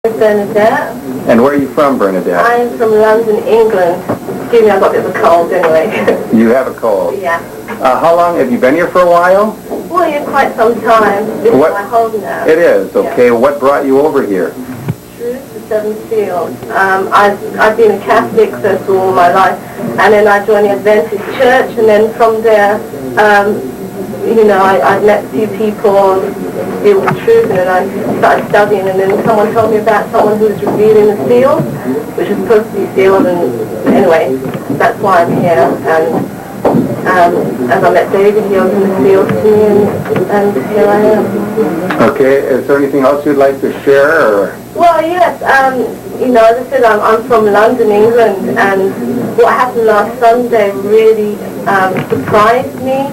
Bernadette. And where are you from, Bernadette? I'm from London, England. Excuse me, I've got a bit of a cold anyway. You have a cold? Yeah. How long? Have you been here for a while? Well, yeah, quite some time. This is my home now. It is, okay. Yeah. What brought you over here? Truth, the Seven Seals. I've been a Catholic first of all my life, and then I joined the Adventist Church, and then from there, I met a few people deal with truth, and then I started studying, and then someone told me about someone who was revealing the seals, which was supposed to be sealed, and anyway, that's why I'm here. And as I met David, he opened the seals to me, and here I am. Okay, is there anything else you'd like to share? Or? Well, yes, as I said, I'm from London, England, and what happened last Sunday really surprised me.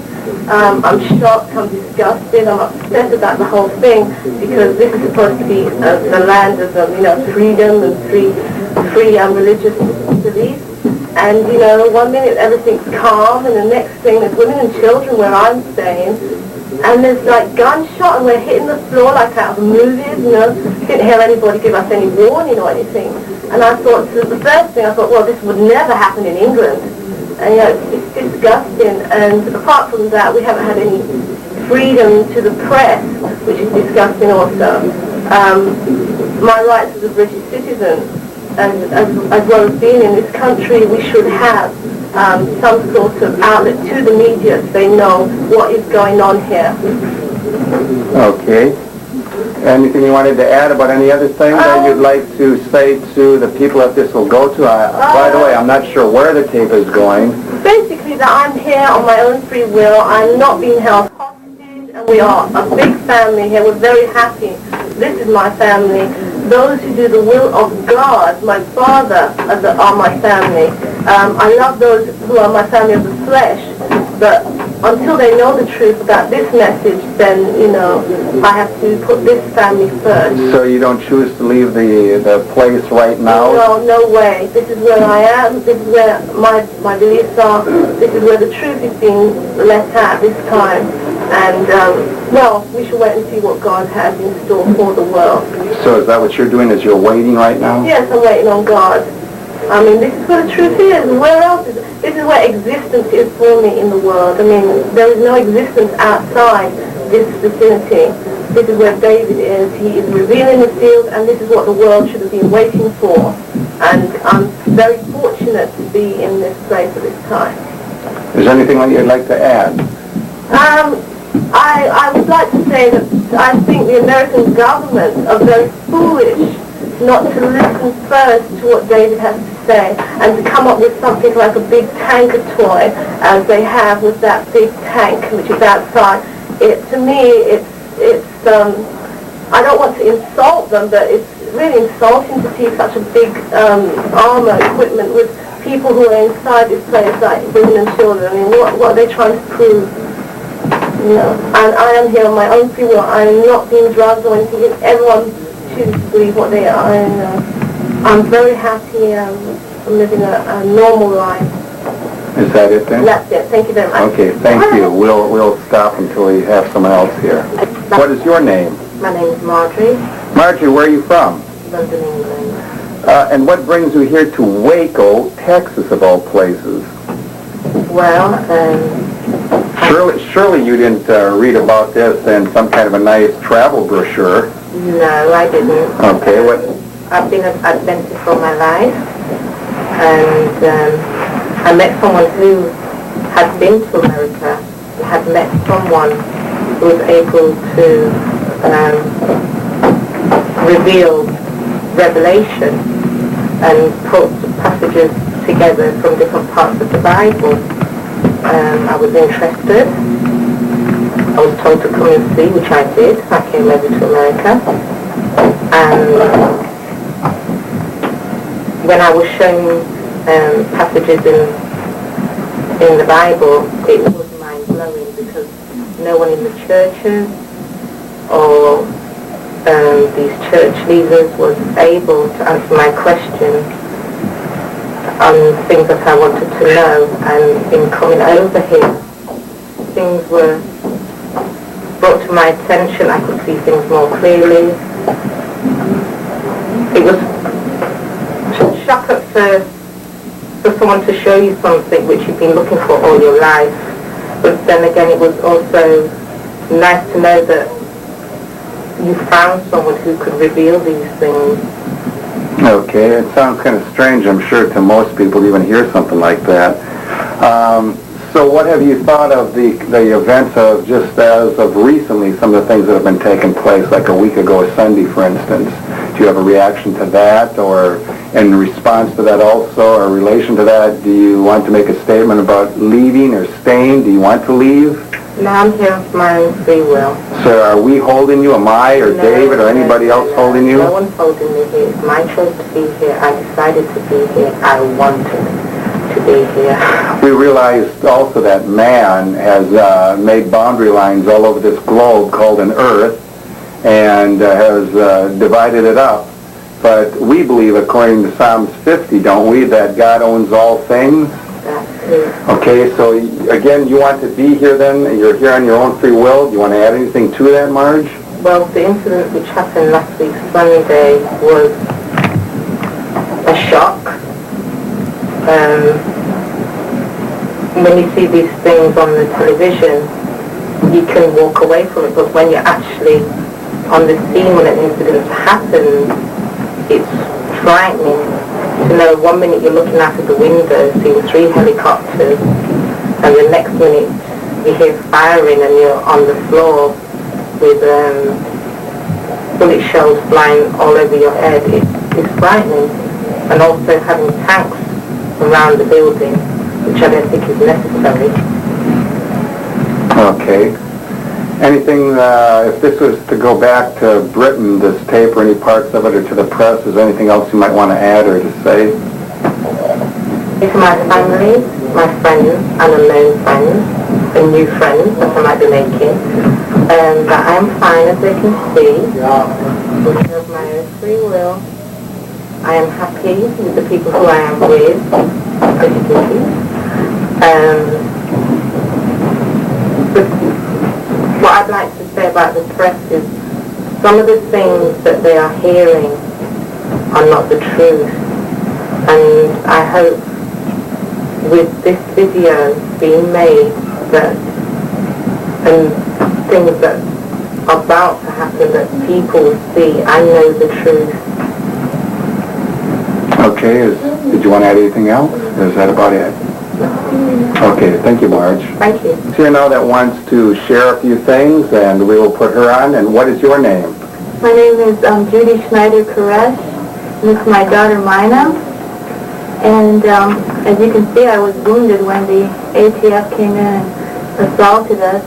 I'm shocked, I'm disgusted, I'm upset about the whole thing, because this is supposed to be the land of freedom and free religious beliefs. And 1 minute everything's calm, and the next thing there's women and children where I'm staying, and there's like gunshot, and we're hitting the floor like out of the movies. Didn't hear anybody give us any warning or anything. And I thought, the first thing I thought, well, this would never happen in England. And it's disgusting. And apart from that, we haven't had any freedom to the press, which is disgusting also. My rights as a British citizen, and as well as being in this country, we should have some sort of outlet to the media so they know what is going on here. Okay. Anything you wanted to add about any other thing that you'd like to say to the people that this will go to? By the way, I'm not sure where the tape is going. Basically, that I'm here on my own free will. I'm not being held hostage, and we are a big family here. We're very happy. This is my family. Those who do the will of God, my Father, are my family. I love those who are my family of the flesh, but until they know the truth about this message, then, I have to put this family first. So you don't choose to leave the place right now? No way. This is where I am. This is where my beliefs are. This is where the truth is being let out this time. And, we should wait and see what God has in store for the world. So is that what you're doing, is you're waiting right now? Yes, I'm waiting on God. I mean, this is where the truth is. Where else is it? This is where existence is for me in the world. I mean, there is no existence outside this vicinity. This is where David is. He is revealing the seals, and this is what the world should have been waiting for. And I'm very fortunate to be in this place at this time. Is there anything that you'd like to add? I would like to say that I think the American government are very foolish not to listen first to what David has to say, and to come up with something like a big tanker toy, as they have with that big tank which is outside. To me, it's I don't want to insult them, but it's really insulting to see such a big armor equipment with people who are inside this place, like women and children. I mean, what are they trying to prove? And I am here on my own free will. I am not being drugged or anything. Everyone chooses to believe what they are. I'm very happy living a normal life. Is that it then? That's it. Thank you very much. Okay, thank you. We'll stop until we have someone else here. What is your name? My name is Marjorie. Marjorie, where are you from? London, England. And what brings you here to Waco, Texas, of all places? Well, Surely you didn't read about this in some kind of a nice travel brochure. No, I didn't. Okay, what? I've been an Adventist all my life, and I met someone who had been to America, had met someone who was able to reveal revelation and put passages together from different parts of the Bible. I was interested. I was told to come and see, which I did. I came over to America. And when I was shown passages in the Bible, it was mind-blowing, because no one in the churches or these church leaders was able to answer my questions on things that I wanted to know. And in coming over here, things were brought to my attention. I could see things more clearly. it was a shock at first for someone to show you something which you've been looking for all your life. But then again, it was also nice to know that you found someone who could reveal these things. Okay, it sounds kind of strange, I'm sure, to most people to even hear something like that. So what have you thought of the events of just as of recently, some of the things that have been taking place, like a week ago Sunday, for instance? Do you have a reaction to that, or in response to that also, or relation to that, do you want to make a statement about leaving or staying? Do you want to leave? No, I'm here of my own free will. So are we holding you? Am I or David or anybody else holding you? No one's holding me here. It's my choice to be here. I decided to be here. I wanted to be here. We realized also that man has made boundary lines all over this globe called an earth and has divided it up. But we believe, according to Psalms 50, don't we, that God owns all things? Okay, so again, you want to be here then? You're here on your own free will. Do you want to add anything to that, Marge? Well, the incident which happened last week Sunday was a shock. When you see these things on the television, you can walk away from it, but when you're actually on the scene when an incident happens, it's frightening. To know 1 minute you're looking out of the window, seeing 3 helicopters, and the next minute you hear firing and you're on the floor with bullet shells flying all over your head. It's frightening. And also having tanks around the building, which I don't think is necessary. Okay. Anything, if this was to go back to Britain, this tape or any parts of it, or to the press, is there anything else you might want to add or to say? It's my family, my friends, unknown friends, and new friends that I might be making, that I'm fine as they can see. Of my own free will. I am happy with the people who I am with, as you can see. What I'd like to say about the press is some of the things that they are hearing are not the truth. And I hope with this video being made that, and things that are about to happen, that people see, I know the truth. Okay, did you want to add anything else? Or is that about it? Okay, thank you, Marge. Thank you. Here now that wants to share a few things, and we will put her on. And what is your name? My name is Judy Schneider Koresh. This is my daughter, Mina. And as you can see, I was wounded when the ATF came in and assaulted us.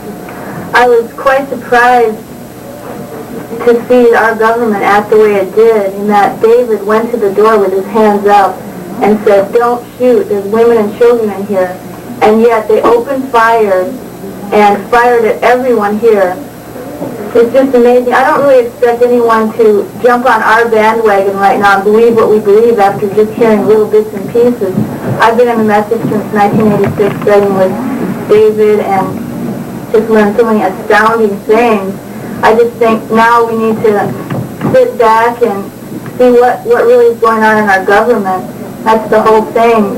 I was quite surprised to see our government act the way it did, in that David went to the door with his hands up and said, "Don't shoot, there's women and children in here." And yet they opened fire and fired at everyone here. It's just amazing. I don't really expect anyone to jump on our bandwagon right now and believe what we believe after just hearing little bits and pieces. I've been in the message since 1986, studying with David, and just learned so many astounding things. I just think now we need to sit back and see what really is going on in our government. That's the whole thing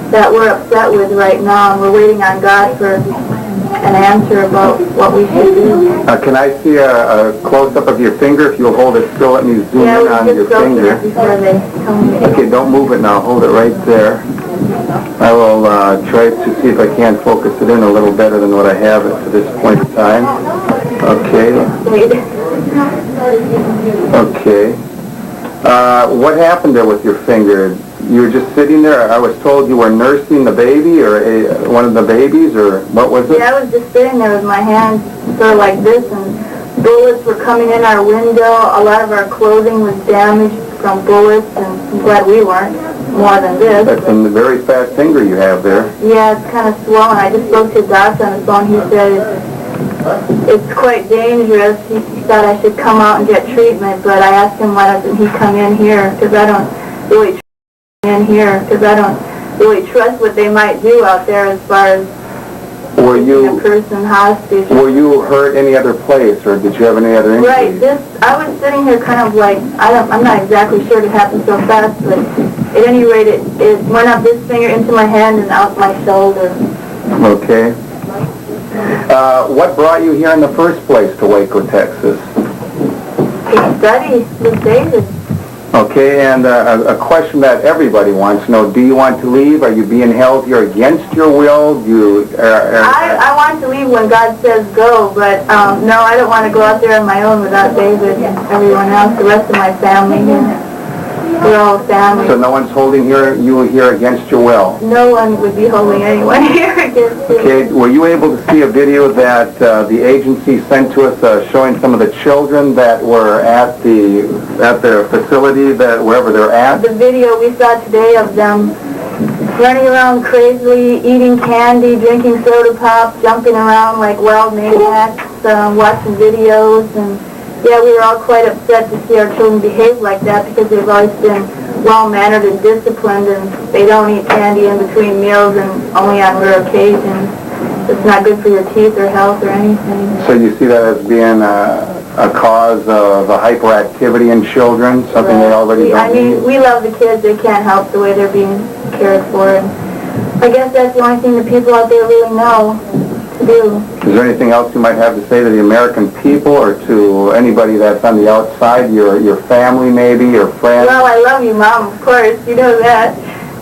that we're upset with right now, and we're waiting on God for an answer about what we should do. Can I see a close-up of your finger? If you'll hold it still, let me zoom in on your finger. Okay, don't move it now. Hold it right there. I will try to see if I can focus it in a little better than what I have it to this point in time. Okay. Okay. What happened there with your finger? You were just sitting there. I was told you were nursing the baby, or one of the babies, or what was it? Yeah, I was just sitting there with my hands sort of like this, and bullets were coming in our window. A lot of our clothing was damaged from bullets, and I'm glad we weren't more than this. That's a very fat finger you have there. Yeah, it's kind of swollen. I just spoke to a doctor on the phone. He said it's quite dangerous. He thought I should come out and get treatment, but I asked him why doesn't he come in here, because I don't really trust what they might do out there as far as Were taking you a person hostage. were you hurt any other place, or did you have any other injuries? Right. I was sitting here kind of like, I'm not exactly sure it happened so fast, but at any rate, it went up this finger into my hand and out my shoulder. Okay. What brought you here in the first place to Waco, Texas? To study with David. Okay, and a question that everybody wants to know, do you want to leave? Are you being held here against your will? I want to leave when God says go, but no, I don't want to go out there on my own without David and everyone else, the rest of my family here. We're all family. So no one's holding you here against your will? No one would be holding anyone here against me. Okay, were you able to see a video that the agency sent to us showing some of the children that were at their facility, wherever they're at? The video we saw today of them running around crazily, eating candy, drinking soda pop, jumping around like wild maniacs, watching videos, and yeah, we were all quite upset to see our children behave like that because they've always been well-mannered and disciplined, and they don't eat candy in between meals and only on rare occasions. It's not good for your teeth or health or anything. So you see that as being a cause of a hyperactivity in children, something they already don't I mean, need? we love the kids. They can't help the way they're being cared for. And I guess that's the only thing the people out there really know to do. Is there anything else you might have to say to the American people or to anybody that's on the outside, your family maybe, your friends? Well, I love you, Mom, of course. You know that.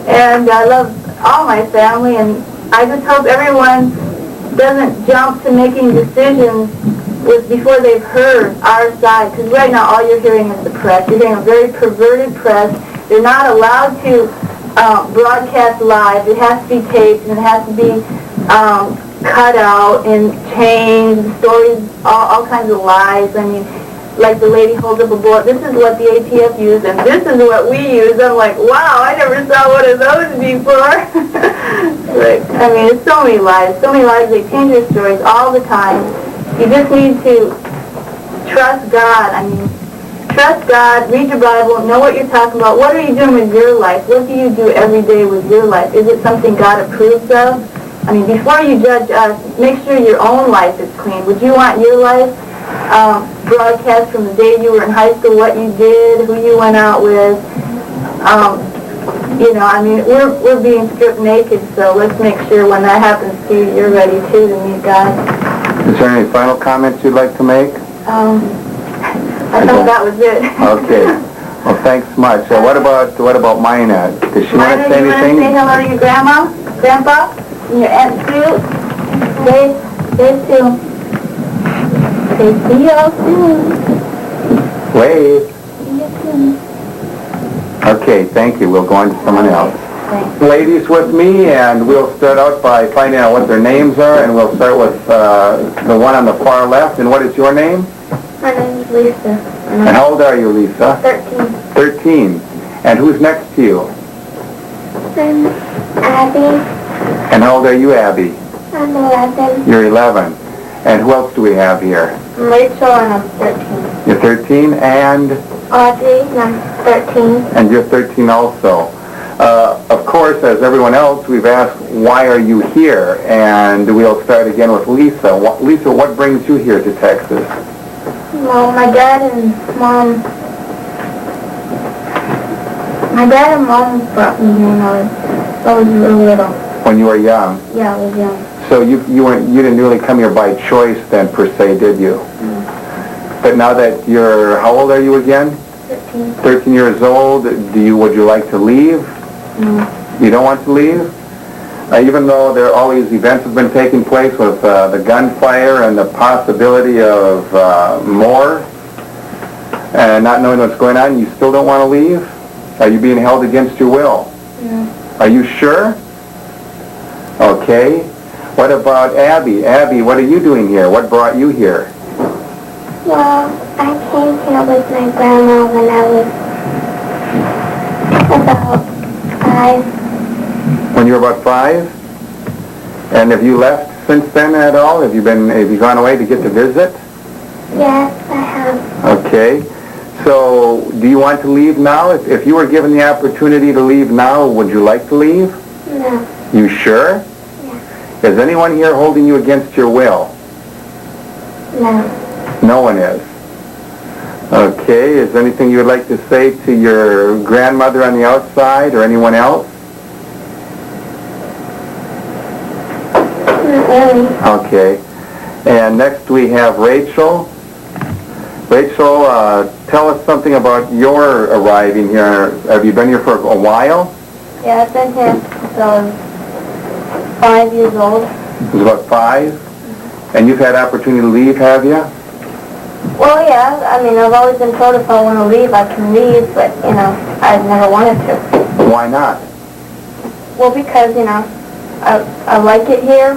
And I love all my family, and I just hope everyone doesn't jump to making decisions before they've heard our side, because right now all you're hearing is the press. You're hearing a very perverted press. They're not allowed to broadcast live. It has to be taped, and it has to be cut out and changed, stories, all kinds of lies. I mean, like the lady holds up a board, this is what the ATF used, and this is what we use. I'm like, wow, I never saw one of those before. I mean, it's so many lies, they change their stories all the time. You just need to trust God. I mean, trust God, read your Bible, know what you're talking about. What are you doing with your life? What do you do every day with your life? Is it something God approves of? I mean, before you judge us, make sure your own life is clean. Would you want your life broadcast from the day you were in high school, what you did, who you went out with? You know, I mean, we're being stripped naked, so let's make sure when that happens to you, you're ready too to meet God. Is there any final comments you'd like to make? I thought that was it. Okay. Well, thanks much. What about Mina? Does she want to say anything? You want to say hello to your grandma, grandpa, and your aunt Sue? They too. Say see y'all soon. Wave. See you soon. Okay, thank you. We'll go on to someone else. Thanks. Ladies with me, and we'll start out by finding out what their names are, and we'll start with the one on the far left. And what is your name? My name is Lisa. And how old are you, Lisa? 13. 13. And who's next to you? I'm Abby. And how old are you, Abby? I'm 11. You're 11. And who else do we have here? I'm Rachel, and I'm 13. You're 13, and? Audrey, and I'm 13. And you're 13 also. Of course, as everyone else, we've asked, why are you here? And we'll start again with Lisa. Lisa, what brings you here to Texas? Well, my dad and mom brought me here when I was real little. When you were young? Yeah, I was young. So you didn't really come here by choice then, per se, did you? Mm. But now that how old are you again? 13. 13 years old. Would you like to leave? No. You don't want to leave? Even though all these events have been taking place with the gunfire and the possibility of more, and not knowing what's going on, you still don't want to leave? Are you being held against your will? No. Are you sure? Okay. What about Abby? Abby, what are you doing here? What brought you here? Well, I came here with my grandma when I was about 5. When you were about 5? And have you left since then at all? Have you gone away to get to visit? Yes, I have. Okay. So, do you want to leave now? If you were given the opportunity to leave now, would you like to leave? No. You sure? Yeah. Is anyone here holding you against your will? No. No one is. Okay, is there anything you would like to say to your grandmother on the outside or anyone else? Not really. Okay. And next we have Rachel. Rachel, tell us something about your arriving here. Have you been here for a while? Yeah, I've been here since I was 5 years old. It was about 5? And you've had opportunity to leave, have you? Well, yeah, I mean, I've always been told if I want to leave, I can leave, but, you know, I've never wanted to. Why not? Well, because, you know, I like it here,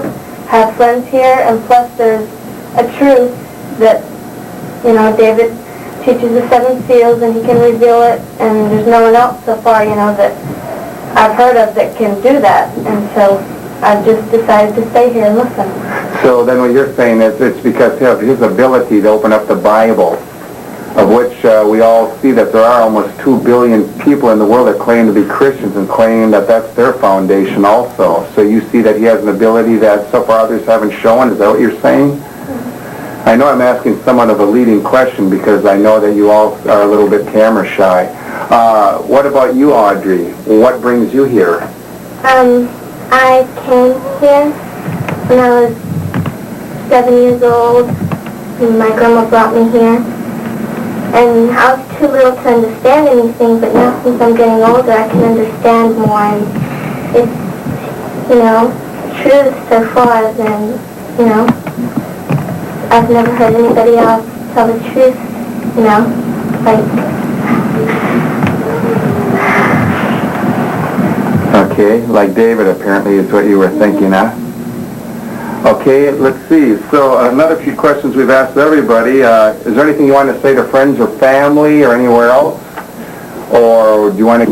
have friends here, and plus there's a truth that, you know, David teaches the 7 seals and he can reveal it, and there's no one else so far, you know, that I've heard of that can do that, and so I've just decided to stay here and listen. So then what you're saying is it's because of his ability to open up the Bible, of which we all see that there are almost 2 billion people in the world that claim to be Christians and claim that that's their foundation also. So you see that he has an ability that so far others haven't shown. Is that what you're saying? Mm-hmm. I know I'm asking somewhat of a leading question because I know that you all are a little bit camera shy. What about you, Audrey? What brings you here? I came here when I was 7 years old, and my grandma brought me here. And I was too little to understand anything, but now since I'm getting older, I can understand more. And it's, you know, truth so far, and, you know, I've never heard anybody else tell the truth, you know, like... Okay, like David apparently is what you were thinking, huh? Okay, let's see. So another few questions we've asked everybody. Is there anything you want to say to friends or family or anywhere else? Or do you want to...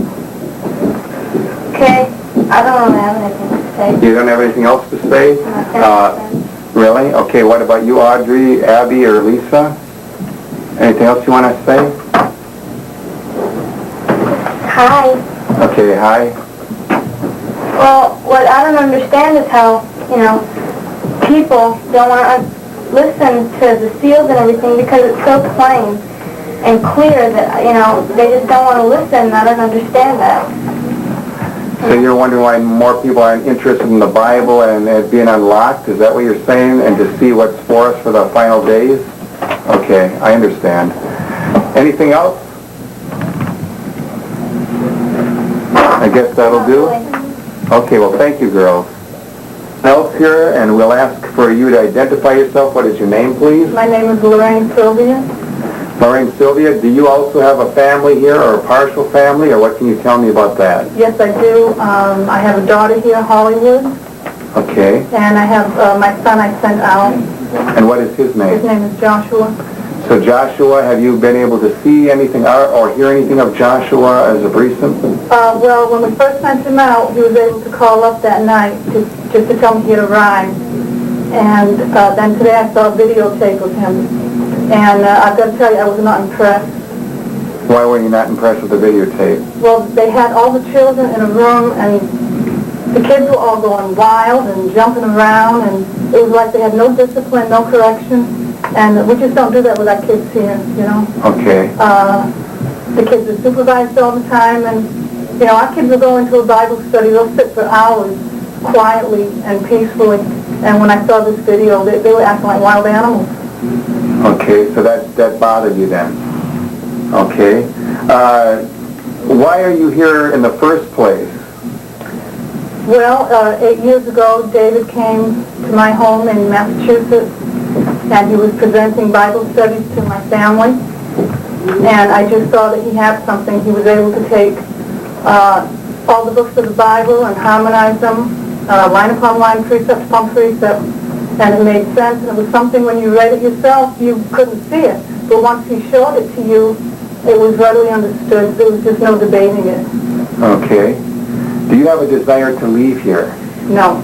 Okay, I don't really have anything to say. You don't have anything else to say? Really? Okay, what about you, Audrey, Abby, or Lisa? Anything else you want to say? Hi. Okay, hi. Well, what I don't understand is how, you know, people don't want to listen to the seals and everything because it's so plain and clear that, you know, they just don't want to listen. I don't understand that. So you're wondering why more people aren't interested in the Bible and it being unlocked? Is that what you're saying? And to see what's for us for the final days? Okay, I understand. Anything else? I guess that'll do. Okay, well, thank you, girls. Else here, and we'll ask for you to identify yourself. What is your name, please? My name is Lorraine Sylvia. Lorraine Sylvia, do you also have a family here, or a partial family, or what can you tell me about that? Yes, I do. I have a daughter here, Hollywood, Okay. and I have my son I sent out. And what is his name? His name is Joshua. So Joshua, have you been able to see anything or hear anything of Joshua as of recent? Well, when we first sent him out, he was able to call up that night just to tell me he had arrived. And then today I saw a videotape of him. And I've got to tell you, I was not impressed. Why were you not impressed with the videotape? Well, they had all the children in a room, and the kids were all going wild and jumping around, and it was like they had no discipline, no correction. And we just don't do that with our kids here, you know. Okay. The kids are supervised all the time, and, you know, our kids will go into a Bible study. They'll sit for hours quietly and peacefully. And when I saw this video, they were acting like wild animals. Okay, so that bothered you then. Okay. Why are you here in the first place? Well, 8 years ago, David came to my home in Massachusetts, and he was presenting Bible studies to my family. And I just saw that he had something. He was able to take all the books of the Bible and harmonize them, line upon line, precept upon precept, and it made sense. And it was something when you read it yourself, you couldn't see it. But once he showed it to you, it was readily understood. There was just no debating it. Okay. Do you have a desire to leave here? No.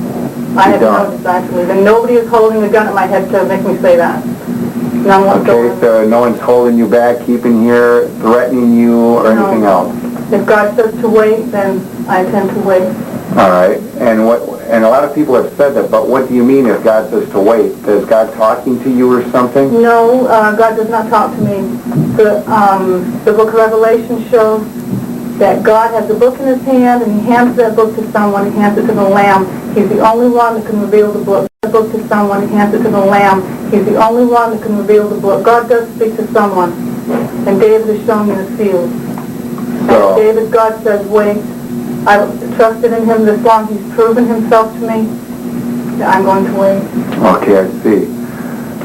I have no desire to leave. And nobody is holding a gun at my head to make me say that. None whatsoever. Okay, so no one's holding you back, keeping here, threatening you, or anything else? If God says to wait, then I intend to wait. All right. And a lot of people have said that, but what do you mean if God says to wait? Is God talking to you or something? No, God does not talk to me. The book of Revelation shows that God has a book in his hand, and he hands that book to someone. He hands it to the Lamb. He's the only one that can reveal the book. The book to someone. He hands it to the Lamb. He's the only one that can reveal the book. God does speak to someone, and David is shown in the field. So, And David, God says, wait. I've trusted in him this long. He's proven himself to me. I'm going to wait. okay, I see.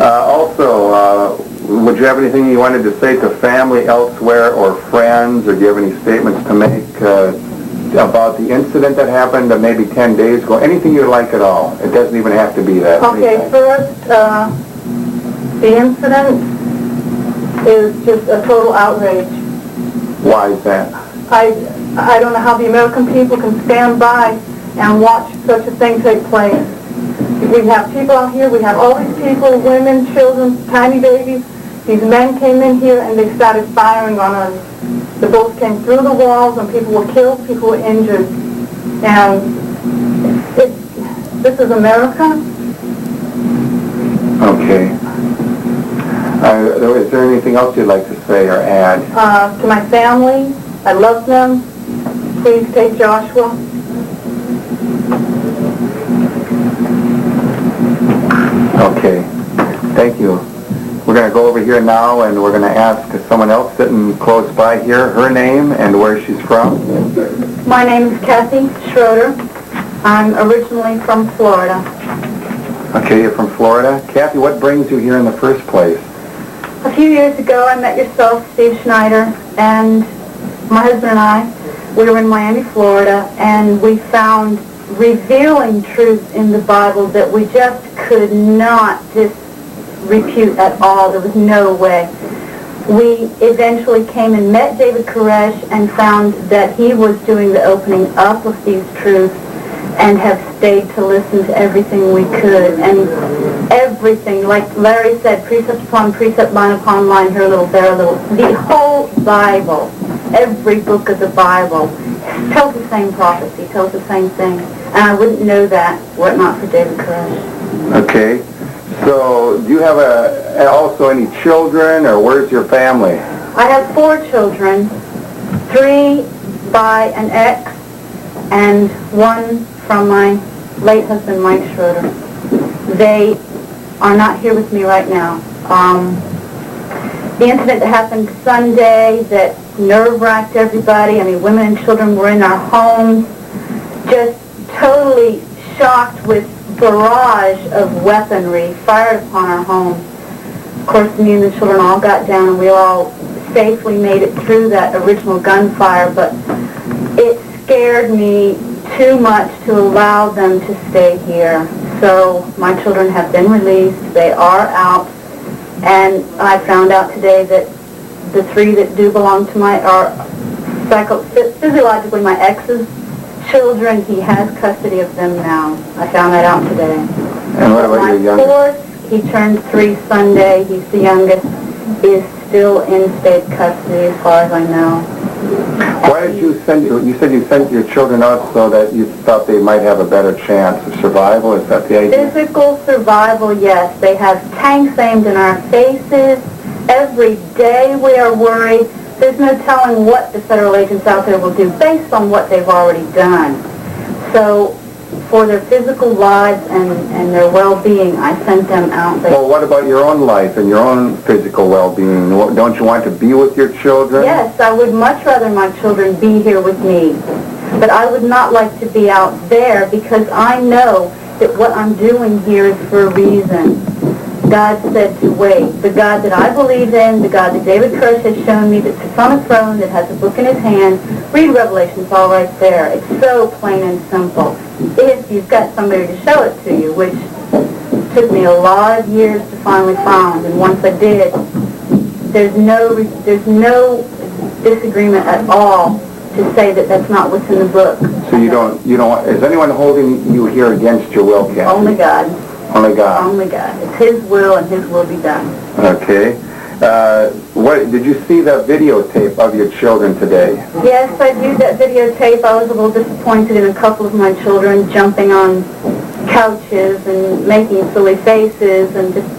Also, would you have anything you wanted to say to family elsewhere or friends, or do you have any statements to make about the incident that happened maybe 10 days ago? Anything you'd like at all. It doesn't even have to be that. Okay, first, the incident is just a total outrage. Why is that? I don't know how the American people can stand by and watch such a thing take place. We have people out here, we have all these people, women, children, tiny babies. These men came in here and they started firing on us. The bullets came through the walls and people were killed, people were injured. And this is America. Okay. Is there anything else you'd like to say or add? To my family, I love them. Please take Joshua. Okay. Thank you. We're going to go over here now and we're going to ask someone else sitting close by here her name and where she's from. My name is Kathy Schroeder. I'm originally from Florida. Okay, you're from Florida. Kathy, what brings you here in the first place? A few years ago, I met yourself, Steve Schneider, and my husband and I, we were in Miami, Florida, and we found revealing truths in the Bible that we just could not just refute at all. There was no way. We eventually came and met David Koresh and found that he was doing the opening up of these truths and have stayed to listen to everything we could. And everything, like Larry said, precept upon precept, line upon line, here a little, there a little. The whole Bible, every book of the Bible, tells the same prophecy, tells the same thing. And I wouldn't know that were it not for David Koresh. Okay. So, do you have also any children, or where's your family? I have 4 children, 3 by an ex, and 1 from my late husband, Mike Schroeder. They are not here with me right now. The incident that happened Sunday that nerve-wracked everybody, I mean, women and children were in our homes, just totally shocked with barrage of weaponry fired upon our homes. Of course, me and the children all got down and we all safely made it through that original gunfire, but it scared me too much to allow them to stay here. So my children have been released. They are out. And I found out today that the 3 that do belong to physiologically my ex's children, he has custody of them now. I found that out today. And what about your youngest? 4th, he turned 3 Sunday. He's the youngest. Is still in state custody as far as I know. Why did you said you sent your children out so that you thought they might have a better chance of survival? Is that the idea? Physical survival, yes. They have tanks aimed in our faces. Every day we are worried. There's no telling what the federal agents out there will do based on what they've already done. So for their physical lives and their well-being, I sent them out. Well, what about your own life and your own physical well-being? Don't you want to be with your children? Yes, I would much rather my children be here with me. But I would not like to be out there because I know that what I'm doing here is for a reason. God said to wait. The God that I believe in, the God that David Koresh has shown me that sits on a throne, that has a book in his hand, read Revelation, it's all right there. It's so plain and simple. If you've got somebody to show it to you, which took me a lot of years to finally find, and once I did, there's no disagreement at all to say that that's not what's in the book. So you don't, is anyone holding you here against your will, Kathy? Only God. Only God. Only God. It's his will and his will be done. Okay. What did you see the videotape of your children today? Yes, I viewed that videotape. I was a little disappointed in a couple of my children jumping on couches and making silly faces and just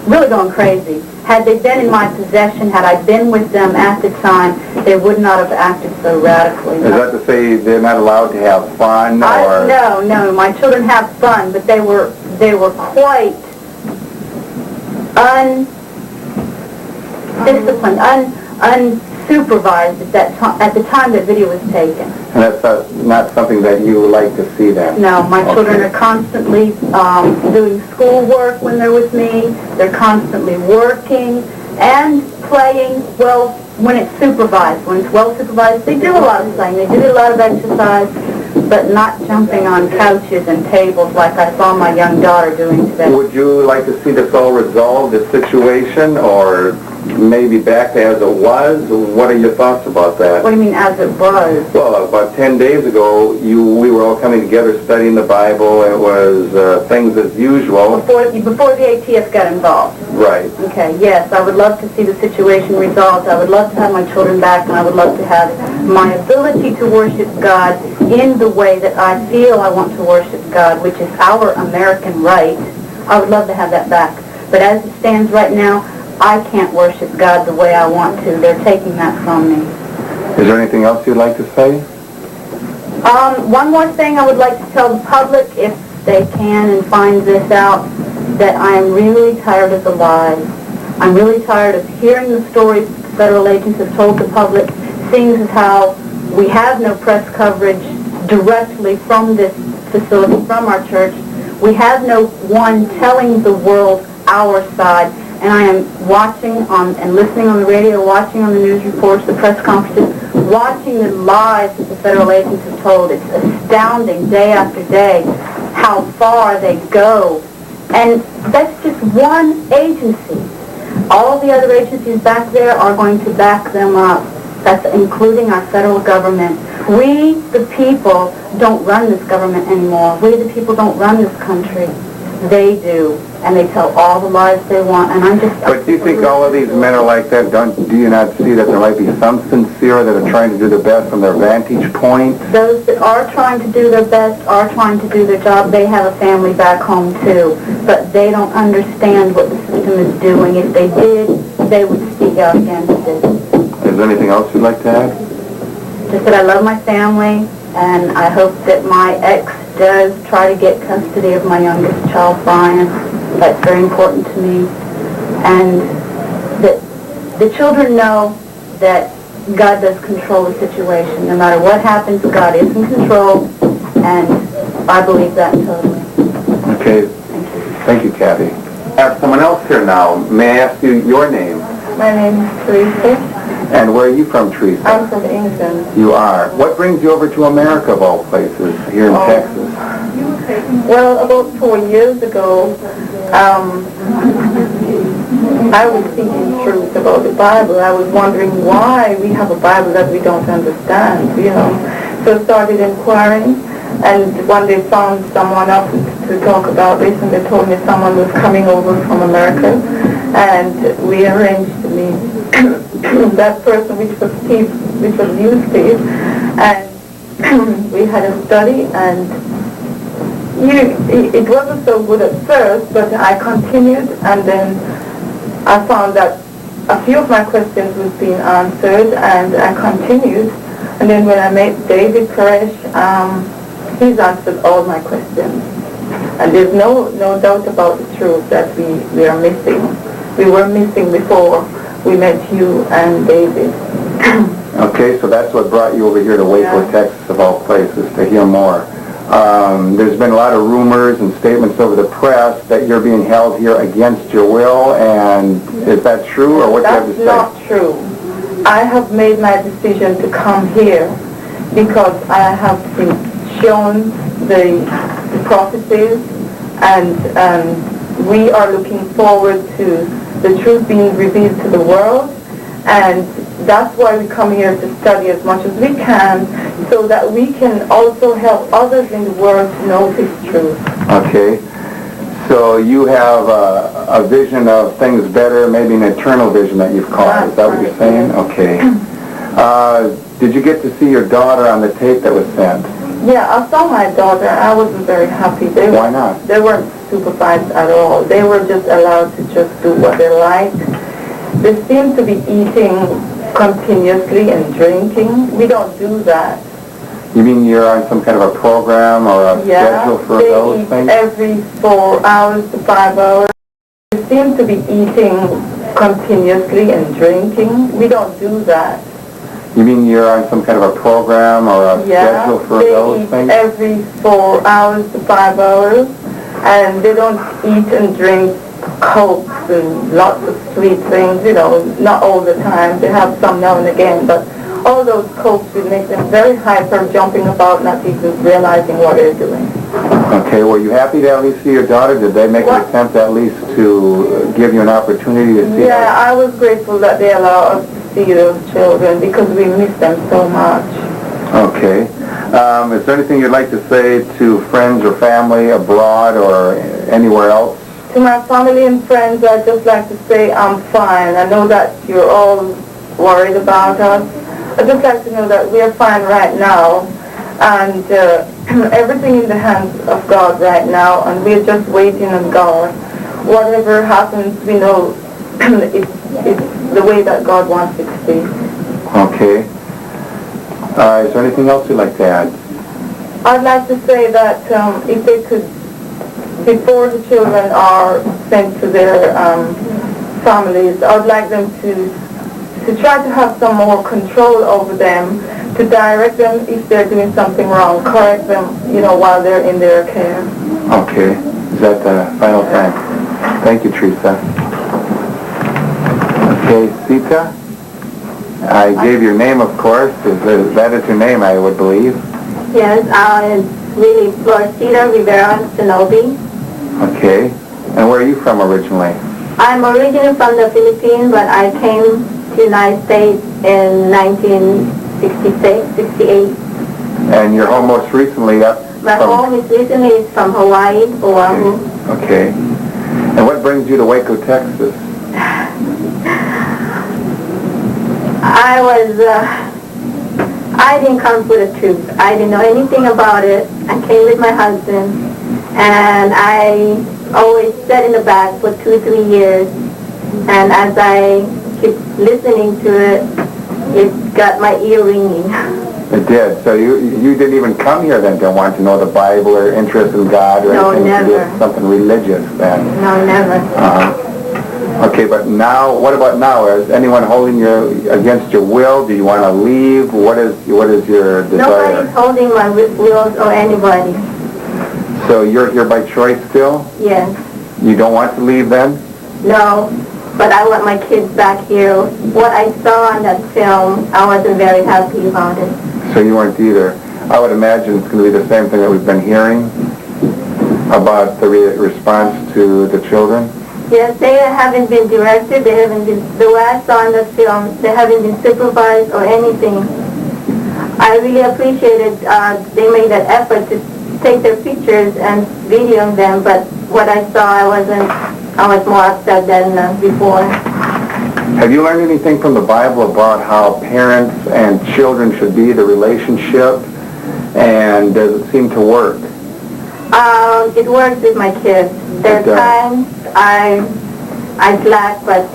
really going crazy. Had they been in my possession, had I been with them at the time, they would not have acted so radically. Is that to say they're not allowed to have fun, or? No, my children have fun, but they were quite undisciplined, unsupervised at the time that video was taken. And that's not something that you would like to see then? No, my children are constantly doing schoolwork when they're with me. They're constantly working and playing, well, when it's supervised. When it's well supervised, they do a lot of playing. They do a lot of exercise, but not jumping on couches and tables like I saw my young daughter doing today. Would you like to see this all resolved, this situation, or maybe back to as it was? What are your thoughts about that? What do you mean, as it was? Well, about 10 days ago, we were all coming together studying the Bible. It was things as usual. Before the ATF got involved. Right. Okay, yes, I would love to see the situation resolved. I would love to have my children back, and I would love to have my ability to worship God in the way that I feel I want to worship God, which is our American right. I would love to have that back. But as it stands right now, I can't worship God the way I want to. They're taking that from me. Is there anything else you'd like to say? One more thing I would like to tell the public, if they can and find this out, that I am really tired of the lies. I'm really tired of hearing the stories federal agents have told the public, seeing as how we have no press coverage directly from this facility, from our church. We have no one telling the world our side. And I am watching and listening on the radio, watching on the news reports, the press conferences, watching the lies that the federal agents have told. It's astounding day after day how far they go. And that's just one agency. All the other agencies back there are going to back them up. That's including our federal government. We, the people, don't run this government anymore. We, the people, don't run this country. They do. And they tell all the lies they want, and I'm just... But do you think all of these men are like that? Do you not see that there might be some sincere that are trying to do their best from their vantage point? Those that are trying to do their best are trying to do their job. They have a family back home, too. But they don't understand what the system is doing. If they did, they would speak out against it. Is there anything else you'd like to add? Just that I love my family, and I hope that my ex does try to get custody of my youngest child, Brian. That's very important to me. And that the children know that God does control the situation. No matter what happens, God is in control, and I believe that totally. Okay. Thank you, Kathy. I have someone else here now. May I ask you your name? My name is Teresa. And where are you from, Teresa? I'm from England. You are. What brings you over to America, of all places, here in Texas? Well, about 4 years ago, I was thinking truth about the Bible. I was wondering why we have a Bible that we don't understand, So I started inquiring, and one day found someone else to talk about this, and they told me someone was coming over from America, and we arranged to meet that person, which was you, Steve, and we had a study, and it wasn't so good at first, but I continued, and then I found that a few of my questions was being answered, and I continued. And then when I met David Koresh, he's answered all my questions. And there's no doubt about the truth that we are missing. We were missing before we met you and David. Okay, so that's what brought you over here to Waco, Texas, of all places, to hear more. There's been a lot of rumors and statements over the press that you're being held here against your will, and is that true, or what do you have to say? That's not true. I have made my decision to come here because I have been shown the prophecies, and we are looking forward to the truth being revealed to the world, and that's why we come here to study as much as we can, so that we can also help others in the world to know this truth. Okay. So you have a vision of things better, maybe an eternal vision that you've called. Is that what you're saying? Okay. Did you get to see your daughter on the tape that was sent? Yeah, I saw my daughter. I wasn't very happy. Why not? They weren't supervised at all. They were just allowed to just do what they liked. They seem to be eating continuously and drinking. We don't do that. You mean you're on some kind of a program or a schedule for those things? Every 4 hours to 5 hours. They seem to be eating continuously and drinking. We don't do that. You mean you're on some kind of a program or a schedule for those things? Every 4 hours to 5 hours, and they don't eat and drink Cokes and lots of sweet things, not all the time. They have some now and again, but all those Cokes would make them very hyper, jumping about, not even realizing what they're doing. Okay, were you happy to at least see your daughter? Did they make an attempt at least to give you an opportunity to see her? Yeah, I was grateful that they allowed us to see those children because we miss them so much. Okay. Is there anything you'd like to say to friends or family abroad or anywhere else? To my family and friends, I'd just like to say I'm fine. I know that you're all worried about us. I'd just like to know that we are fine right now, and everything in the hands of God right now, and we're just waiting on God. Whatever happens, we know it's the way that God wants it to be. Okay. Is there anything else you'd like to add? I'd like to say that if they could, before the children are sent to their families, I'd like them to try to have some more control over them, to direct them if they're doing something wrong, correct them, while they're in their care. Okay. Is that the final time? Thank you, Teresa. Okay, Sita? I gave your name, of course. That is your name, I would believe. Yes, it's really Florcita Rivera Shinobi. Okay. And where are you from originally? I'm originally from the Philippines, but I came to the United States in 1966, 68. And your home most recently My home is recently from Hawaii, Oahu. Okay. And what brings you to Waco, Texas? I didn't come for the truth. I didn't know anything about it. I came with my husband, and I always sat in the back for 2 or 3 years. And as I keep listening to it, it got my ear ringing. It did. So you didn't even come here then to want to know the Bible or interest in God or anything to do with something religious then? No, never. Okay, but now, what about now? Is anyone holding you against your will? Do you want to leave? What is your desire? Nobody's holding my wills or anybody. So you're here by choice still? Yes. You don't want to leave then? No, but I want my kids back here. What I saw on that film, I wasn't very happy about it. So you weren't either. I would imagine it's going to be the same thing that we've been hearing about the response to the children. Yes, they haven't been directed, they haven't been, the way I saw in the film, they haven't been supervised or anything. I really appreciated they made that effort to take their pictures and video them, but what I saw, I was more upset than before. Have you learned anything from the Bible about how parents and children should be, the relationship, and does it seem to work? It works with my kids. There are times I slack, but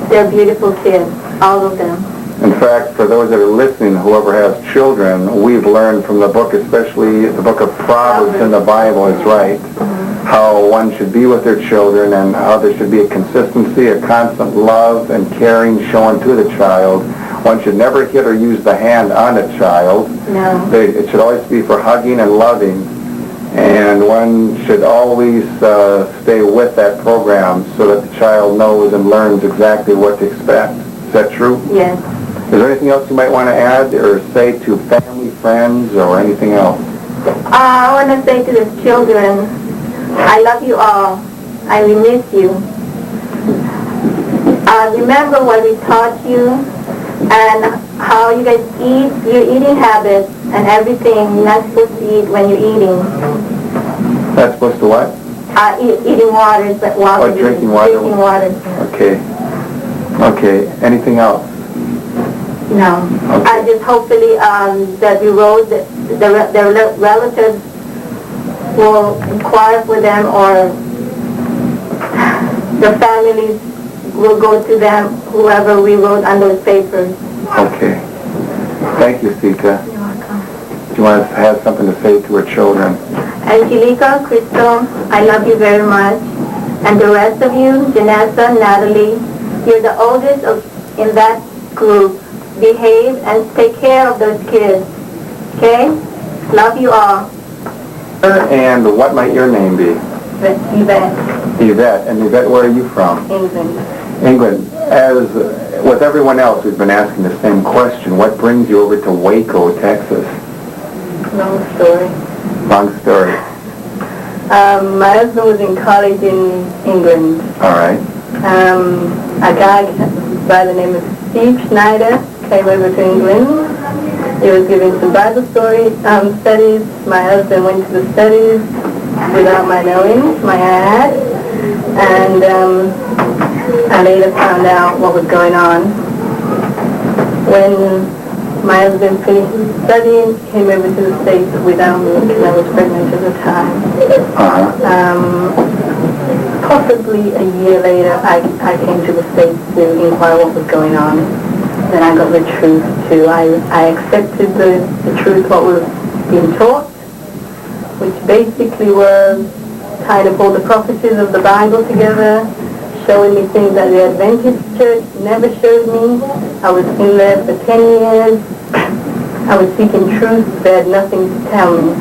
they're beautiful kids, all of them. In fact, for those that are listening, whoever has children, we've learned from the book, especially the book of Proverbs in the Bible is right, how one should be with their children and how there should be a consistency, a constant love and caring shown to the child. One should never hit or use the hand on a child. No. It should always be for hugging and loving. And one should always stay with that program so that the child knows and learns exactly what to expect. Is that true? Yes. Is there anything else you might want to add or say to family, friends, or anything else? I want to say to the children, I love you all. I will miss you. Remember what we taught you and how you guys eat, your eating habits and everything. You're not supposed to eat when you're eating. That's supposed to what? eating water, but while Oh, drinking water. Drinking water. Okay. Anything else? No. Okay. I just hopefully that the road, their relatives will inquire for them, or the families will go to them, whoever we wrote on those papers. Okay. Thank you, Sita. You're welcome. Do you want to have something to say to her children? Angelica, Crystal, I love you very much. And the rest of you, Janessa, Natalie, you're the oldest in that group. Behave and take care of those kids. Okay? Love you all. And what might your name be? Yvette. Yvette. And Yvette, where are you from? England. England. As with everyone else who's been asking the same question, what brings you over to Waco, Texas? Long story. Long story. My husband was in college in England. All right. A guy by the name of Steve Schneider came over to England. He was giving some Bible studies. My husband went to the studies without my knowing, my ad, and I later found out what was going on. When my husband finished studying, he came over to the States without me because I was pregnant at the time. Possibly a year later, I came to the States to inquire what was going on. Then I got the truth too. I accepted the truth, what was being taught, which basically was tied up all the prophecies of the Bible together, showing me things that the Adventist Church never showed me. I was in there for 10 years. I was seeking truth. They had nothing to tell me.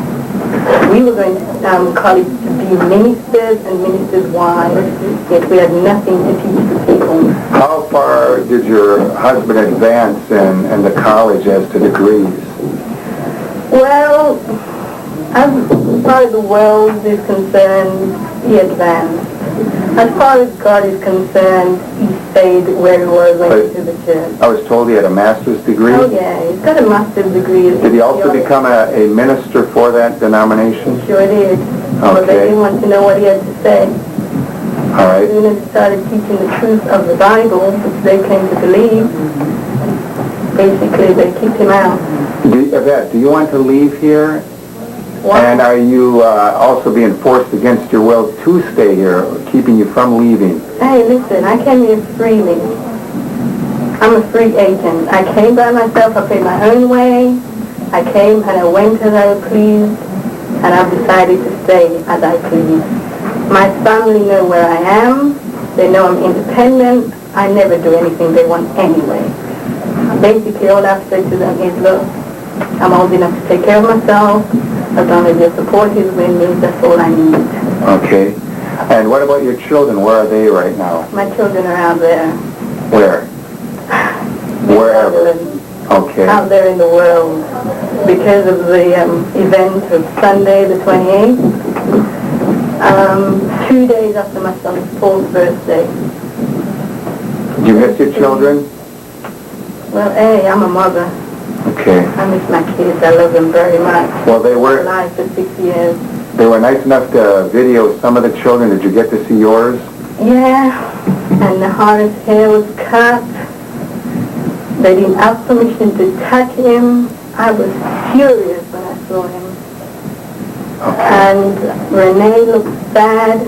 We were going to college to be ministers and ministers' wives, yet we had nothing to teach the people. How far did your husband advance in the college as to degrees? Well, as far as the world is concerned, he advanced. As far as God is concerned, he stayed where he was when he went to the church. I was told he had a master's degree. Oh yeah, he's got a master's degree. Did he also become a minister for that denomination? Sure did. But they didn't want to know what he had to say. All right. As soon as he started teaching the truth of the Bible, which they came to believe, basically they kicked him out. Yvette, do you want to leave here? Why? And are you also being forced against your will to stay here, keeping you from leaving? Hey, listen, I came here freely. I'm a free agent. I came by myself. I paid my own way. I came and I went as I was pleased, and I've decided to stay as I please. My family know where I am. They know I'm independent. I never do anything they want anyway. Basically, all I've said to them is, look, I'm old enough to take care of myself. As long as your support is with me, that's all I need. Okay. And what about your children? Where are they right now? My children are out there. Where? Wherever. Okay. Out there in the world. Because of the event of Sunday, the 28th, 2 days after my son's 4th birthday. Do you miss your children? Well, hey, I'm a mother. Okay. I miss my kids. I love them very much. Well, they They're were alive for 6 years. they were nice enough to video some of the children. Did you get to see yours? Yeah, and the Horace hair was cut. They didn't have permission to touch him. I was furious when I saw him. Okay. And Renee looked sad.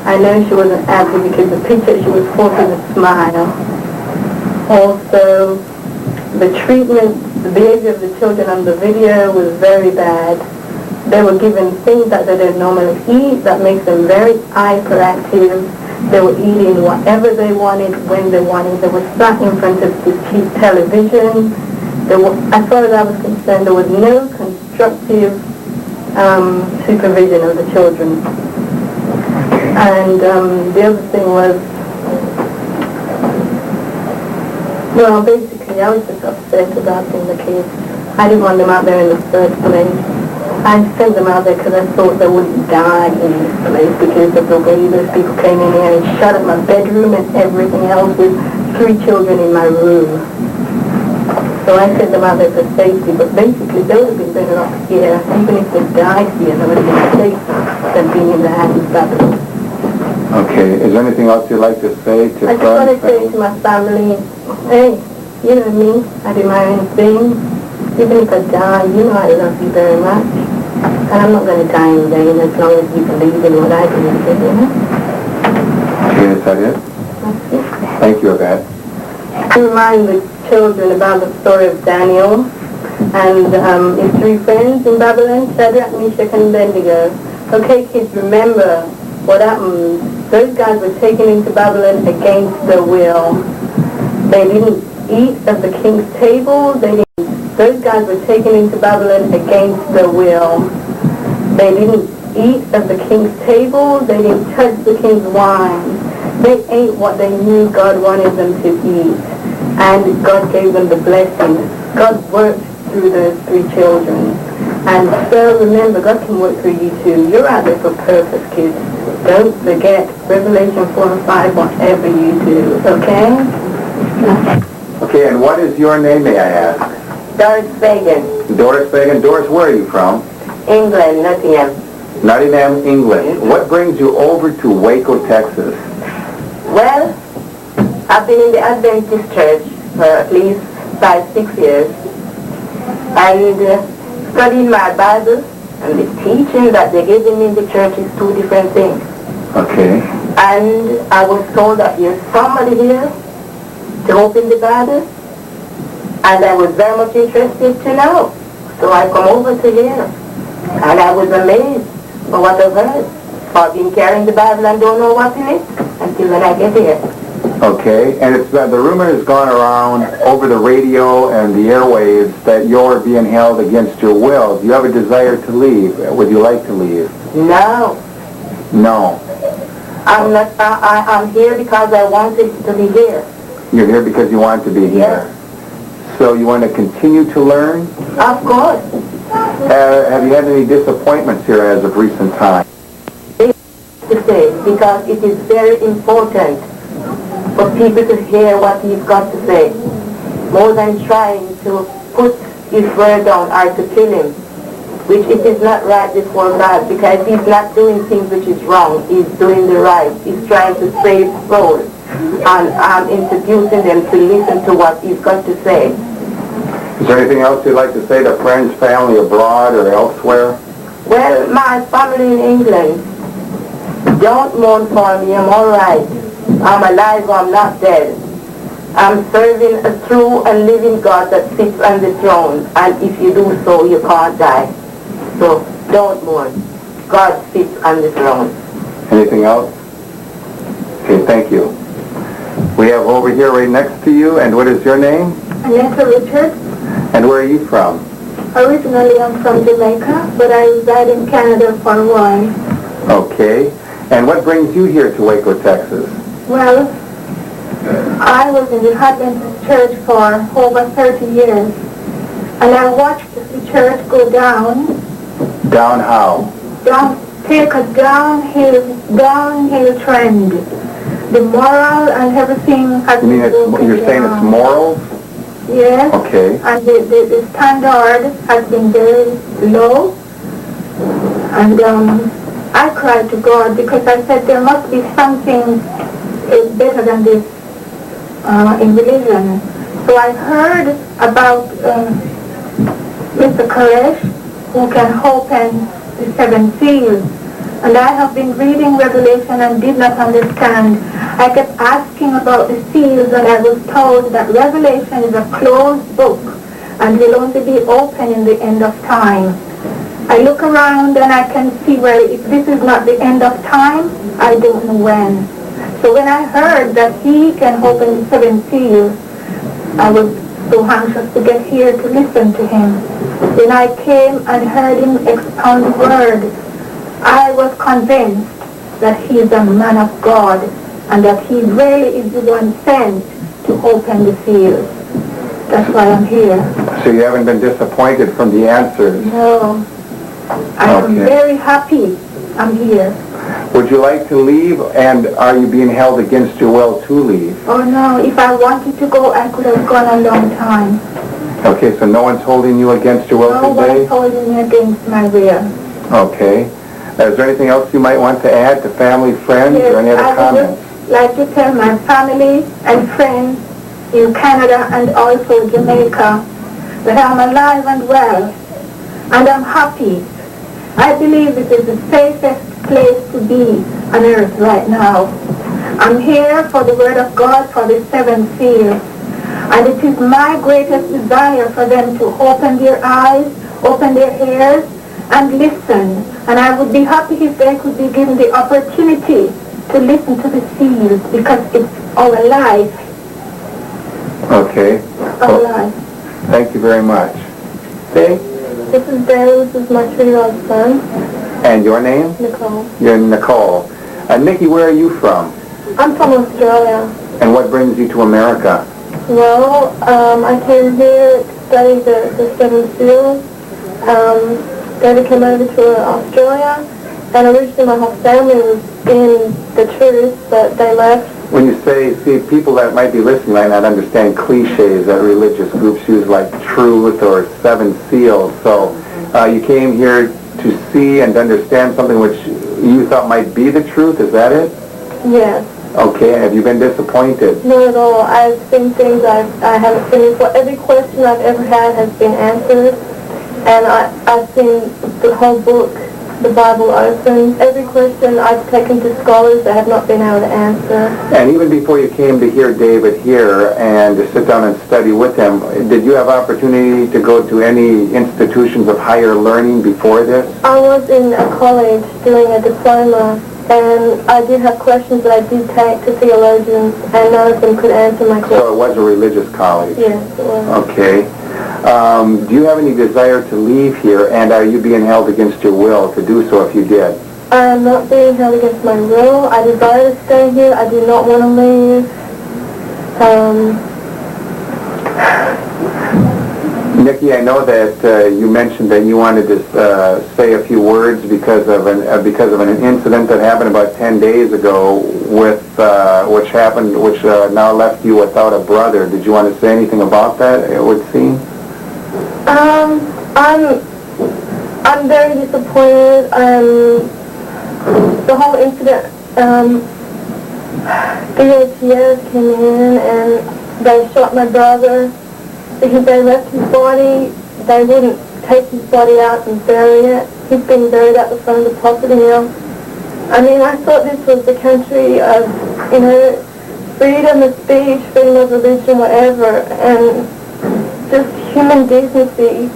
I know she wasn't happy because the picture she was forcing a smile. Also, the treatment, the behavior of the children on the video was very bad. They were given things that they didn't normally eat that makes them very hyperactive. They were eating whatever they wanted, when they wanted. They were sat in front of the cheap television. As far as I was concerned, there was no constructive supervision of the children. And the other thing was, well, basically, I was just upset about the kids. I didn't want them out there in the first place. I sent them out there because I thought they would die in this place because of the way those people came in here and shut up my bedroom and everything else with 3 children in my room. So I sent them out there for safety, but basically they would have been better off here, even if they died here, they would have been safer than being in the hands of Babylon. Okay. Is there anything else you'd like to say to I just want to say to my family, hey, you know me, I do my own thing. Even if I die, you know I love you very much. And I'm not going to die in vain as long as you believe in what I believe in, you know? Okay, is that it? That's it. Thank you, Yvette. To remind the children about the story of Daniel and his three friends in Babylon, Shadrach, Meshach, and Abednego. Okay, kids, remember what happened. Those guys were taken into Babylon against their will. They didn't eat at the king's table. Those guys were taken into Babylon against their will. They didn't eat at the king's table. They didn't touch the king's wine. They ate what they knew God wanted them to eat. And God gave them the blessing. God worked through those three children. And so remember, God can work through you too. You're out there for purpose, kids. Don't forget Revelation 4 and 5, whatever you do, okay? Okay, and what is your name, may I ask? Doris Fagan, Doris Fagan. Doris, where are you from? England, Nottingham. Nottingham, England. What brings you over to Waco, Texas? Well, I've been in the Adventist church for at least 5-6 years. And studying my Bible and the teaching that they're giving me in the church is two different things. Okay. And I was told that there's somebody here to open the Bible, and I was very much interested to know. So I come over to here, and I was amazed by what I've heard. I've been carrying the Bible and don't know what's in it until when I get here. Okay, and it's the rumor has gone around over the radio and the airwaves that you're being held against your will. Do you have a desire to leave? Would you like to leave? No. No. I'm not. I'm here because I wanted to be here. You're here because you want to be here. Yes. So you want to continue to learn? Of course. Have you had any disappointments here as of recent time? To say, because it is very important for people to hear what he's got to say, more than trying to put his word down or to kill him, which it is not right before God, because he's not doing things which is wrong. He's doing the right. He's trying to save souls, and I'm introducing them to listen to what he's got to say. Is there anything else you'd like to say to friends, family abroad or elsewhere? Well, my family in England, don't mourn for me. I'm all right. I'm alive, I'm not dead. I'm serving a true and living God that sits on the throne, and if you do so, you can't die. So don't mourn. God sits on the throne. Anything else? Okay, thank you. We have over here right next to you, and what is your name? Annette Richard. And where are you from? Originally I'm from Jamaica, but I reside in Canada for a while. Okay. And what brings you here to Waco, Texas? Well, I was in the Adventist church for over 30 years, and I watched the church go down. Down how? Take a downhill trend. The moral and everything has You mean been broken you're saying down. it's morals? Yes. Okay. And the standard has been very low. And I cried to God because I said there must be something better than this in religion. So I heard about Mr. Koresh, who can open the 7 seals. And I have been reading Revelation and did not understand. I kept asking about the seals, and I was told that Revelation is a closed book and will only be open in the end of time. I look around and I can see, well, if this is not the end of time, I don't know when. So when I heard that he can open the 7 seals, I was so anxious to get here to listen to him. When I came and heard him expound the word, I was convinced that he is a man of God and that he really is the one sent to open the seals. That's why I'm here. So you haven't been disappointed from the answers? No. I am very happy I'm here. Would you like to leave, and are you being held against your will to leave? Oh no, if I wanted to go, I could have gone a long time. Okay, so no one's holding you against your will No today? one's holding me against my will. Okay. Is there anything else you might want to add to family, friends, Yes, or any other I would comments? just like to tell my family and friends in Canada and also Jamaica that I'm alive and well, and I'm happy. I believe it is the safest place to be on earth right now. I'm here for the Word of God, for the 7 seals, and it is my greatest desire for them to open their eyes, open their ears, and listen. And I would be happy if they could be given the opportunity to listen to the seals, because it's our life. Okay. Our life. Thank you very much. Dave? This is David. This is my 3-year-old son, And your name? Nicole. You're Nicole. Nikki, where are you from? I'm from Australia. And what brings you to America? Well, I came here to study the 7 seals. David came over to Australia, and originally my whole family was in the truth, but they left. When you say, see, people that might be listening might not understand cliches that religious groups use, like truth or 7 seals. So you came here to see and to understand something which you thought might be the truth, is that it? Yes. Okay, have you been disappointed? Not at all. I've seen things I haven't seen before. Every question I've ever had has been answered, and I've seen the whole book, the Bible, open. Every question I've taken to scholars that have not been able to answer. And even before you came to hear David here and to sit down and study with him, did you have opportunity to go to any institutions of higher learning before this? I was in a college doing a diploma, and I did have questions that I did take to theologians, and none of them could answer my questions. So it was a religious college? Yes, it was. Okay. Do you have any desire to leave here, and are you being held against your will to do so if you did? I am not being held against my will. I desire to stay here. I do not want to leave. Nikki, I know that you mentioned that you wanted to say a few words because of an incident that happened about 10 days ago with which now left you without a brother. Did you want to say anything about that? It would seem. I'm very disappointed. The whole incident. The ATS came in and they shot my brother. Because they left his body, they wouldn't take his body out and bury it. He's been buried at the front of the property now. I mean, I thought this was the country of, freedom of speech, freedom of religion, whatever, and just human decency.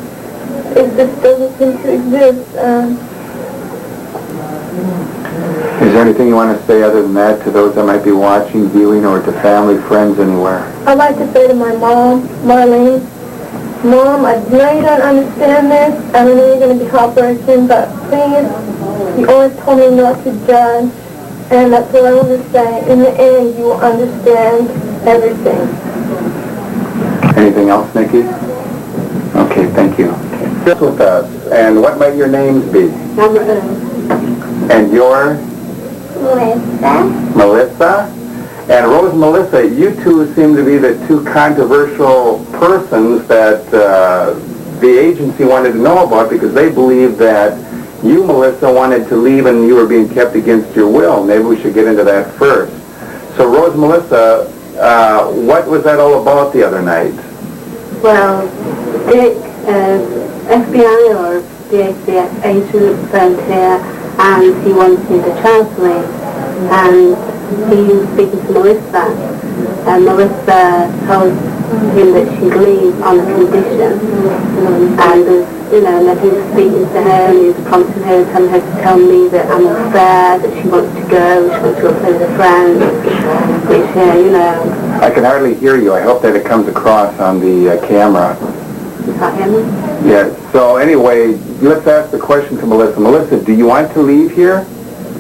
It just doesn't seem to exist. Is there anything you want to say other than that to those that might be watching, viewing, or to family, friends, anywhere? I'd like to say to my mom, Marlene, Mom, I know you don't understand this, and I know you're going to be heartbroken, but please, you always told me not to judge, and that's what I want to say. In the end, you will understand everything. Anything else, Nikki? Okay, thank you. Just with us, and what might your names be? And your? Melissa? And Rose Melissa, you two seem to be the two controversial persons that the agency wanted to know about because they believe that you, Melissa, wanted to leave and you were being kept against your will. Maybe we should get into that first. So Rose Melissa, what was that all about the other night? Well, Dick, FBI or the agent phoned here and he wants me to translate. And he was speaking to Melissa, and Melissa told him that she'd leave on a condition. And and then he was speaking to her, and he was prompting her, telling her to tell me that I'm unfair, that she wants to go, she wants to go play with her friends, which, I can hardly hear you. I hope that it comes across on the camera. You can't hear me? Yeah, so anyway, let's ask the question to Melissa. Melissa, do you want to leave here?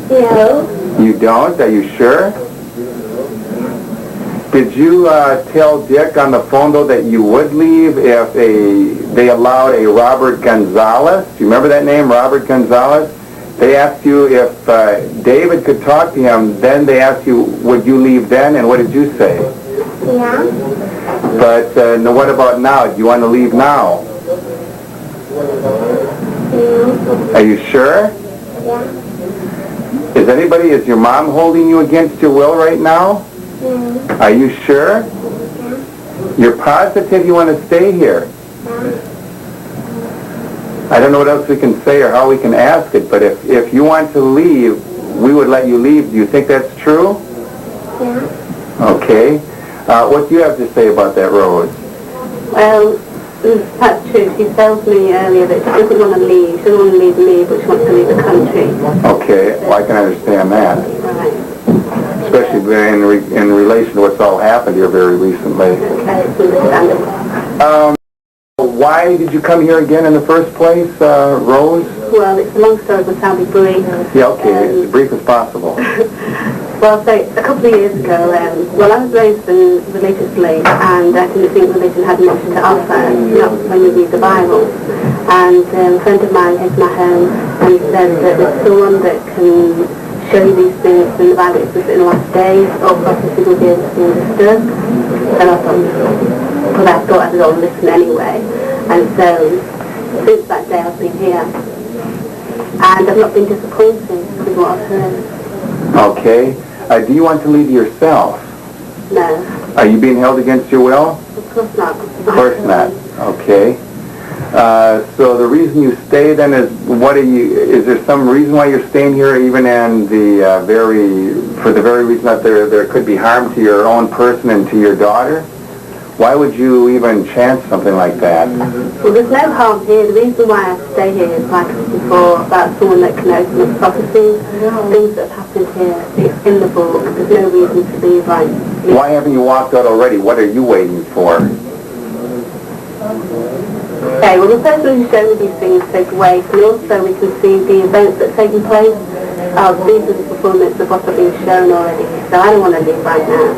No. You don't? Are you sure? Did you tell Dick on the phone, though, that you would leave if they allowed a Robert Gonzalez? Do you remember that name, Robert Gonzalez? They asked you if David could talk to him. Then they asked you, would you leave then? And what did you say? Yeah. But now what about now? Do you want to leave now? Are you sure? Yeah. Is your mom holding you against your will right now? Are you sure? You're positive you want to stay here? I don't know what else we can say or how we can ask it, but if you want to leave, we would let you leave. Do you think that's true? Yeah. Okay. What do you have to say about that, Rose? Well, that's true. She told me earlier that she doesn't want to leave. She doesn't want to leave me, but she wants to leave the country. Okay, well, I can understand that. Right. Especially in relation to what's all happened here very recently. Okay, it's understandable. Why did you come here again in the first place, Rose? Well, it's a long story, but I'll be brief. Yeah, okay, as brief as possible. Well, so a couple of years ago, I was raised religiously, and I didn't think religion had much to offer, not when you read the Bible. And a friend of mine came to my home and said that there's someone that can show you these things in the Bible. It's in the last days, all prophecy will be able to be understood. And I thought, well, I thought I'd go and listen anyway. And so, since that day, I've been here. And I've not been disappointed with what I've heard. Okay. Do you want to leave yourself? No. Are you being held against your will? Of course not. Of course not. Okay. So the reason you stay then is, is there some reason why you're staying here, even in the for the very reason that there could be harm to your own person and to your daughter? Why would you even chance something like that? Well, there's no harm here. The reason why I stay here is, like I said before, about someone that can open up prophecies, things that have happened here. It's in the book. There's no reason to leave. Why haven't you walked out already? What are you waiting for? Okay, well, the person who showed me these things take away, and also we can see the events that are taking place. These are the performance of what I've been shown already, so I don't want to leave right now.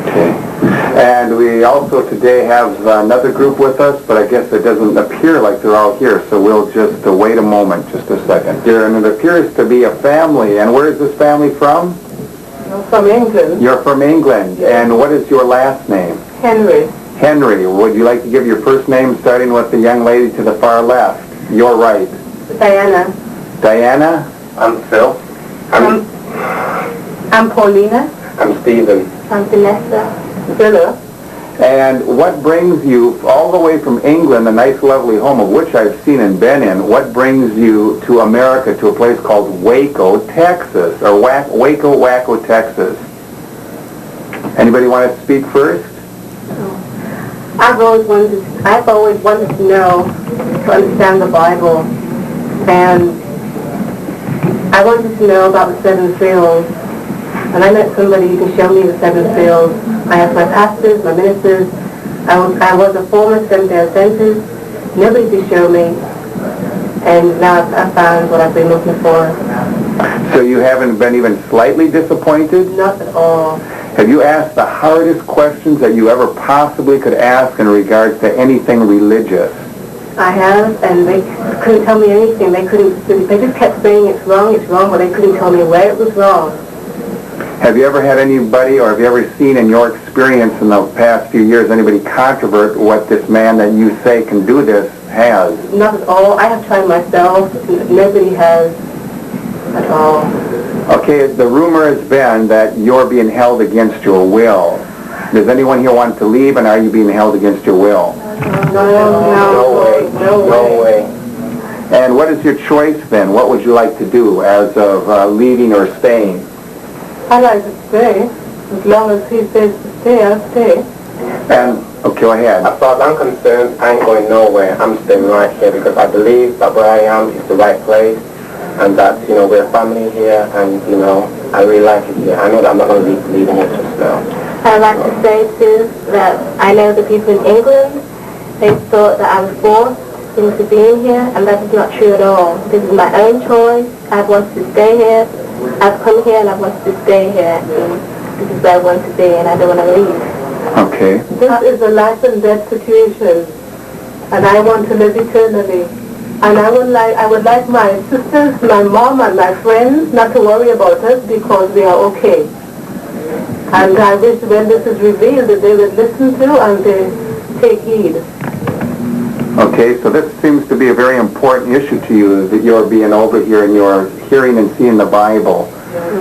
Okay. And we also today have another group with us, but I guess it doesn't appear like they're all here, so we'll just wait a moment, just a second. And it appears to be a family, and where is this family from? I'm from England. You're from England, and what is your last name? Henry. Henry. Would you like to give your first name, starting with the young lady to the far left? You're right. Diana. Diana? I'm Phil. I'm Paulina. I'm Stephen. I'm Vanessa. Villa. And what brings you all the way from England, a nice lovely home of which I've seen and been in, what brings you to America, to a place called Waco, Texas, or Waco, Texas? Anybody want to speak first? I've always wanted to know, to understand the Bible, and I wanted to know about the 7 seals. And I met somebody who can show me the 7 seals. I have my pastors, my ministers. I was a former Seventh-day Adventist. Nobody could show me. And now I've found what I've been looking for. So you haven't been even slightly disappointed? Not at all. Have you asked the hardest questions that you ever possibly could ask in regards to anything religious? I have, and they couldn't tell me anything. They just kept saying it's wrong, but they couldn't tell me where it was wrong. Have you ever had anybody, or have you ever seen in your experience in the past few years, anybody controvert what this man that you say can do this has? Not at all. I have tried myself. Nobody has at all. Okay, the rumor has been that you're being held against your will. Does anyone here want to leave, and are you being held against your will? No way. And what is your choice then? What would you like to do as of leaving or staying? I like to stay. As long as he says to stay, I'll stay. And, okay, go ahead. As far as I'm concerned, I ain't going nowhere. I'm staying right here because I believe that where I am is the right place, and that, we're a family here, and, I really like it here. I know that I'm not going to be leaving it just now. I'd like to say, too, that I know the people in England, they thought that I was forced into being here, and that is not true at all. This is my own choice. I've wanted to stay here. I've come here and I've wanted to stay here. And this is where I want to be, and I don't want to leave. Okay. This is a life and death situation, and I want to live eternally. And I would like my sisters, my mom, and my friends not to worry about us because we are okay. And I wish when this is revealed that they would listen to and they take heed. Okay, so this seems to be a very important issue to you, that you're being over here and you're hearing and seeing the Bible.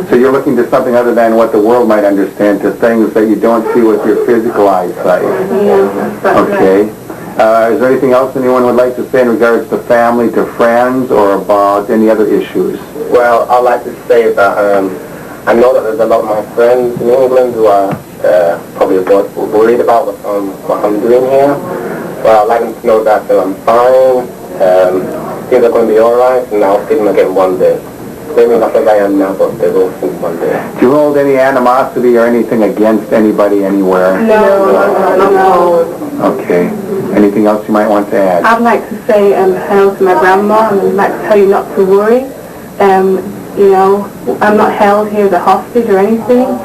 So you're looking to something other than what the world might understand, to things that you don't see with your physical eyesight. Okay. Is there anything else anyone would like to say in regards to family, to friends, or about any other issues? Well, I'd like to say that I know that there's a lot of my friends in England who are probably worried about what I'm doing here. Well, I'd like them to know that I'm fine, things are going to be alright, and I'll see them again one day. Maybe not as I am now, but they will see one day. Do you hold any animosity or anything against anybody anywhere? No. Okay. Anything else you might want to add? I'd like to say hello to my grandma, and I'd like to tell you not to worry. You know, I'm not held here as a hostage or anything.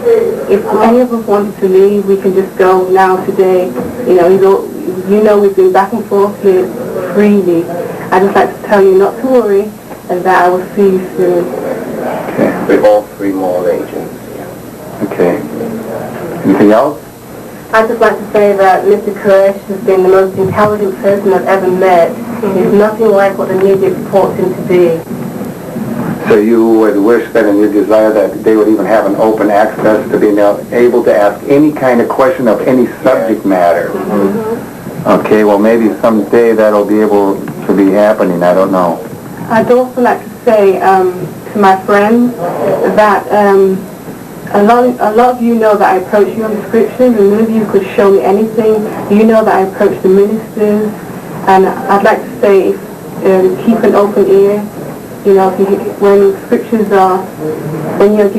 If any of us wanted to leave, we can just go now, today. You know, we've been back and forth here freely. I'd just like to tell you not to worry, and that I will see you soon. Okay. With all three more agents. Okay. Anything else? I'd just like to say that Mr. Koresh has been the most intelligent person I've ever met. He's nothing like what the media reports him to be. So you would wish that in your desire that they would even have an open access to being able to ask any kind of question of any subject matter. Okay, well maybe someday that'll be able to be happening, I don't know. I'd also like to say to my friends that a lot of you know that I approach you on the scriptures, and none of you could show me anything. You know that I approach the ministers, and I'd like to say keep an open ear. You know, when scriptures are, when you're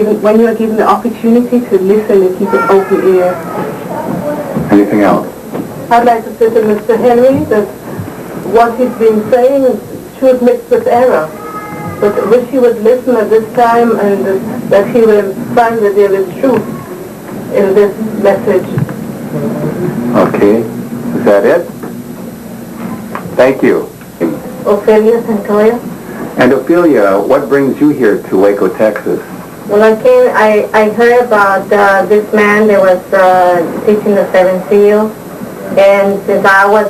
given the opportunity to listen and keep an open ear. Anything else? I'd like to say to Mr. Henry that what he's been saying should mix with error. But I wish he would listen at this time, and that he will find that there is truth in this message. Okay. Is that it? Thank you. Ophelia Santoya. And Ophelia, what brings you here to Waco, Texas? Well, I heard about this man that was teaching the seven seals, and since I was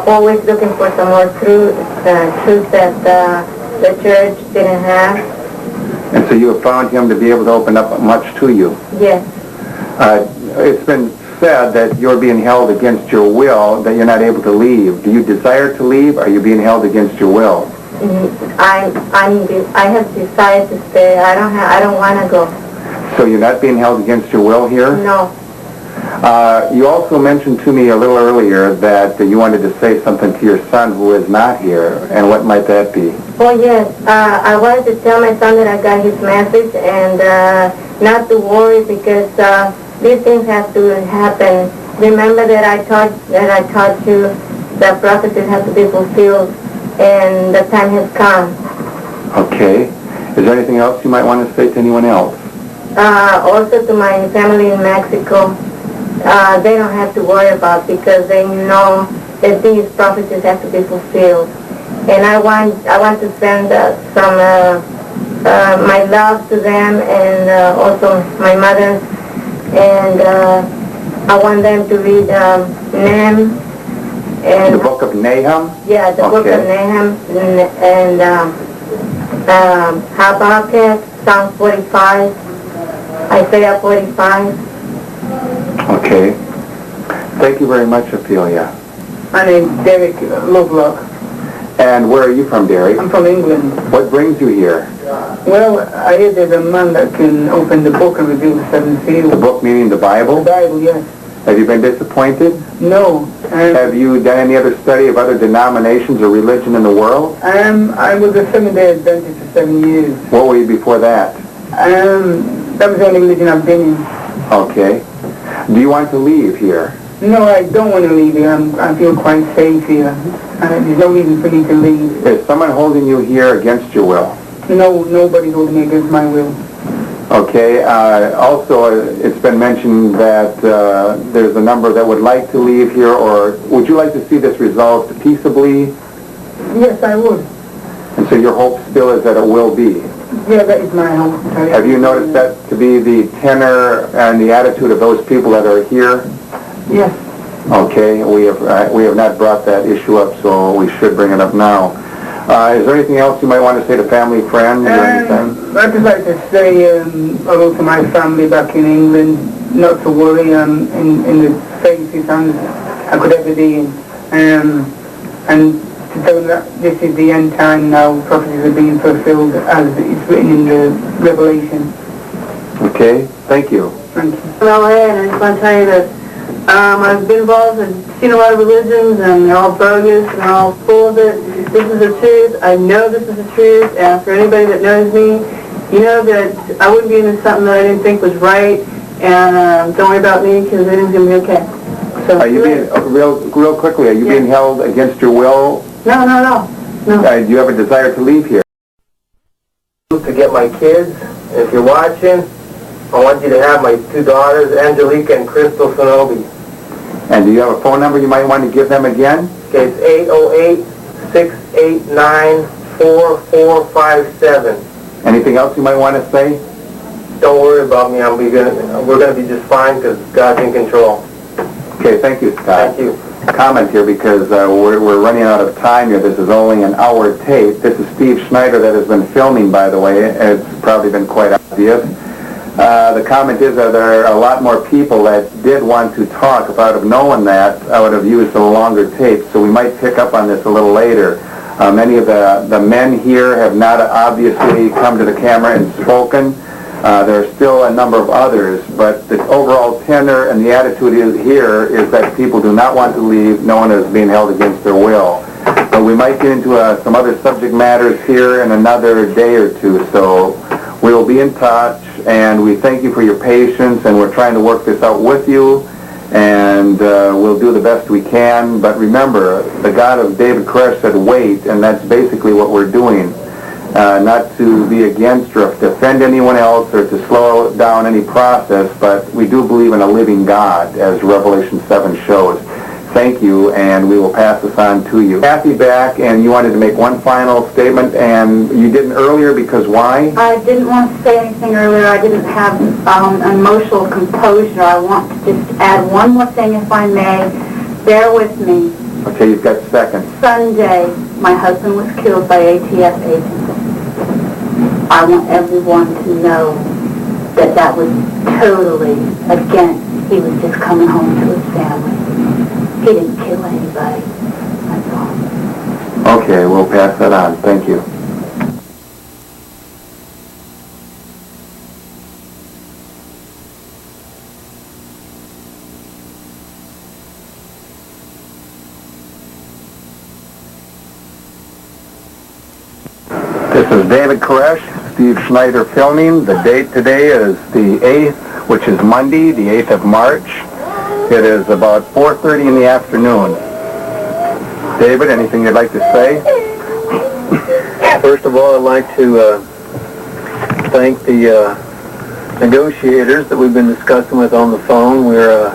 always looking for some more truth that the church didn't have. And so you have found him to be able to open up much to you. Yes. It's been said that you're being held against your will, that you're not able to leave. Do you desire to leave, or are you being held against your will? I have decided to stay. I don't want to go. So you're not being held against your will here? No. You also mentioned to me a little earlier that you wanted to say something to your son who is not here, and what might that be? Oh yes, I wanted to tell my son that I got his message, and not to worry, because these things have to happen. Remember that I taught you that prophecies have to be fulfilled, and the time has come. Okay. Is there anything else you might want to say to anyone else? Also to my family in Mexico, they don't have to worry about, because they know that these prophecies have to be fulfilled. And I want to send some my love to them, and also my mother, and I want them to read Nahum. And the book of Nahum? Yeah, the book of Nahum, and Habakkuk, Psalm 45, Isaiah 45. Okay. Thank you very much, Ophelia. My name's Derek Lovelock. And where are you from, Derek? I'm from England. What brings you here? Well, I hear there's a man that can open the book and reveal the seven seals. The book meaning the Bible? The Bible, yes. Have you been disappointed? No. Have you done any other study of other denominations or religion in the world? I was a Seventh-day Adventist for 7 years. What were you before that? That was the only religion I've been in. Okay. Do you want to leave here? No, I don't want to leave here. I feel quite safe here. There's no reason for me to leave. Is someone holding you here against your will? No, nobody's holding me against my will. Okay. Also, it's been mentioned that there's a number that would like to leave here, or would you like to see this resolved peaceably? Yes, I would. And so your hope still is that it will be? Yeah, that is my home. Have you noticed that to be the tenor and the attitude of those people that are here? Yes. Okay, we have not brought that issue up, so we should bring it up now. Is there anything else you might want to say to family, friends, or anything? I'd just like to say hello to my family back in England, not to worry, in the faces I could ever be in, and to tell them that this is the end time now, prophecies are being fulfilled as it's written in the Revelation. Okay, thank you. Thank you. Well, and I just want to tell you that I've been involved and seen a lot of religions, and they're all bogus and they're all full of it. This is the truth. I know this is the truth, and for anybody that knows me, you know that I wouldn't be into something that I didn't think was right, and don't worry about me because everything's going to be okay. So, Are you being, real quickly, are you being held against your will? No. Do you have a desire to leave here? To get my kids, and if you're watching, I want you to have my two daughters, Angelica and Crystal Sonobi. And do you have a phone number you might want to give them again? Okay, it's 808-689-4457. Anything else you might want to say? Don't worry about me. We're going to be just fine because God's in control. Okay, thank you, Scott. Thank you. Comment here because we're running out of time here. This is only an hour tape. This is Steve Schneider that has been filming, by the way. It's probably been quite obvious. The comment is that there are a lot more people that did want to talk. If I would have known that, I would have used a longer tape, so we might pick up on this a little later. Many of the men here have not obviously come to the camera and spoken. There are still a number of others, but the overall tenor and the attitude here is that people do not want to leave. No one is being held against their will. But we might get into some other subject matters here in another day or two, so we'll be in touch, and we thank you for your patience, and we're trying to work this out with you, and we'll do the best we can. But remember, the God of David Koresh said wait, and that's basically what we're doing. Not to be against or to offend anyone else or to slow down any process, but we do believe in a living God, as Revelation 7 shows. Thank you, and we will pass this on to you. Kathy back, and you wanted to make one final statement, and you didn't earlier because why? I didn't want to say anything earlier. I didn't have emotional composure. I want to just add one more thing, if I may. Bear with me. Okay, you've got seconds. Sunday, my husband was killed by ATF agents. I want everyone to know that that was totally against. He was just coming home to his family. He didn't kill anybody. That's all. Okay, we'll pass that on. Thank you. This is David Koresh, Steve Schneider filming. The date today is the 8th, which is Monday, the 8th of March. It is about 4:30 in the afternoon. David, anything you'd like to say? First of all, I'd like to thank the negotiators that we've been discussing with on the phone. We're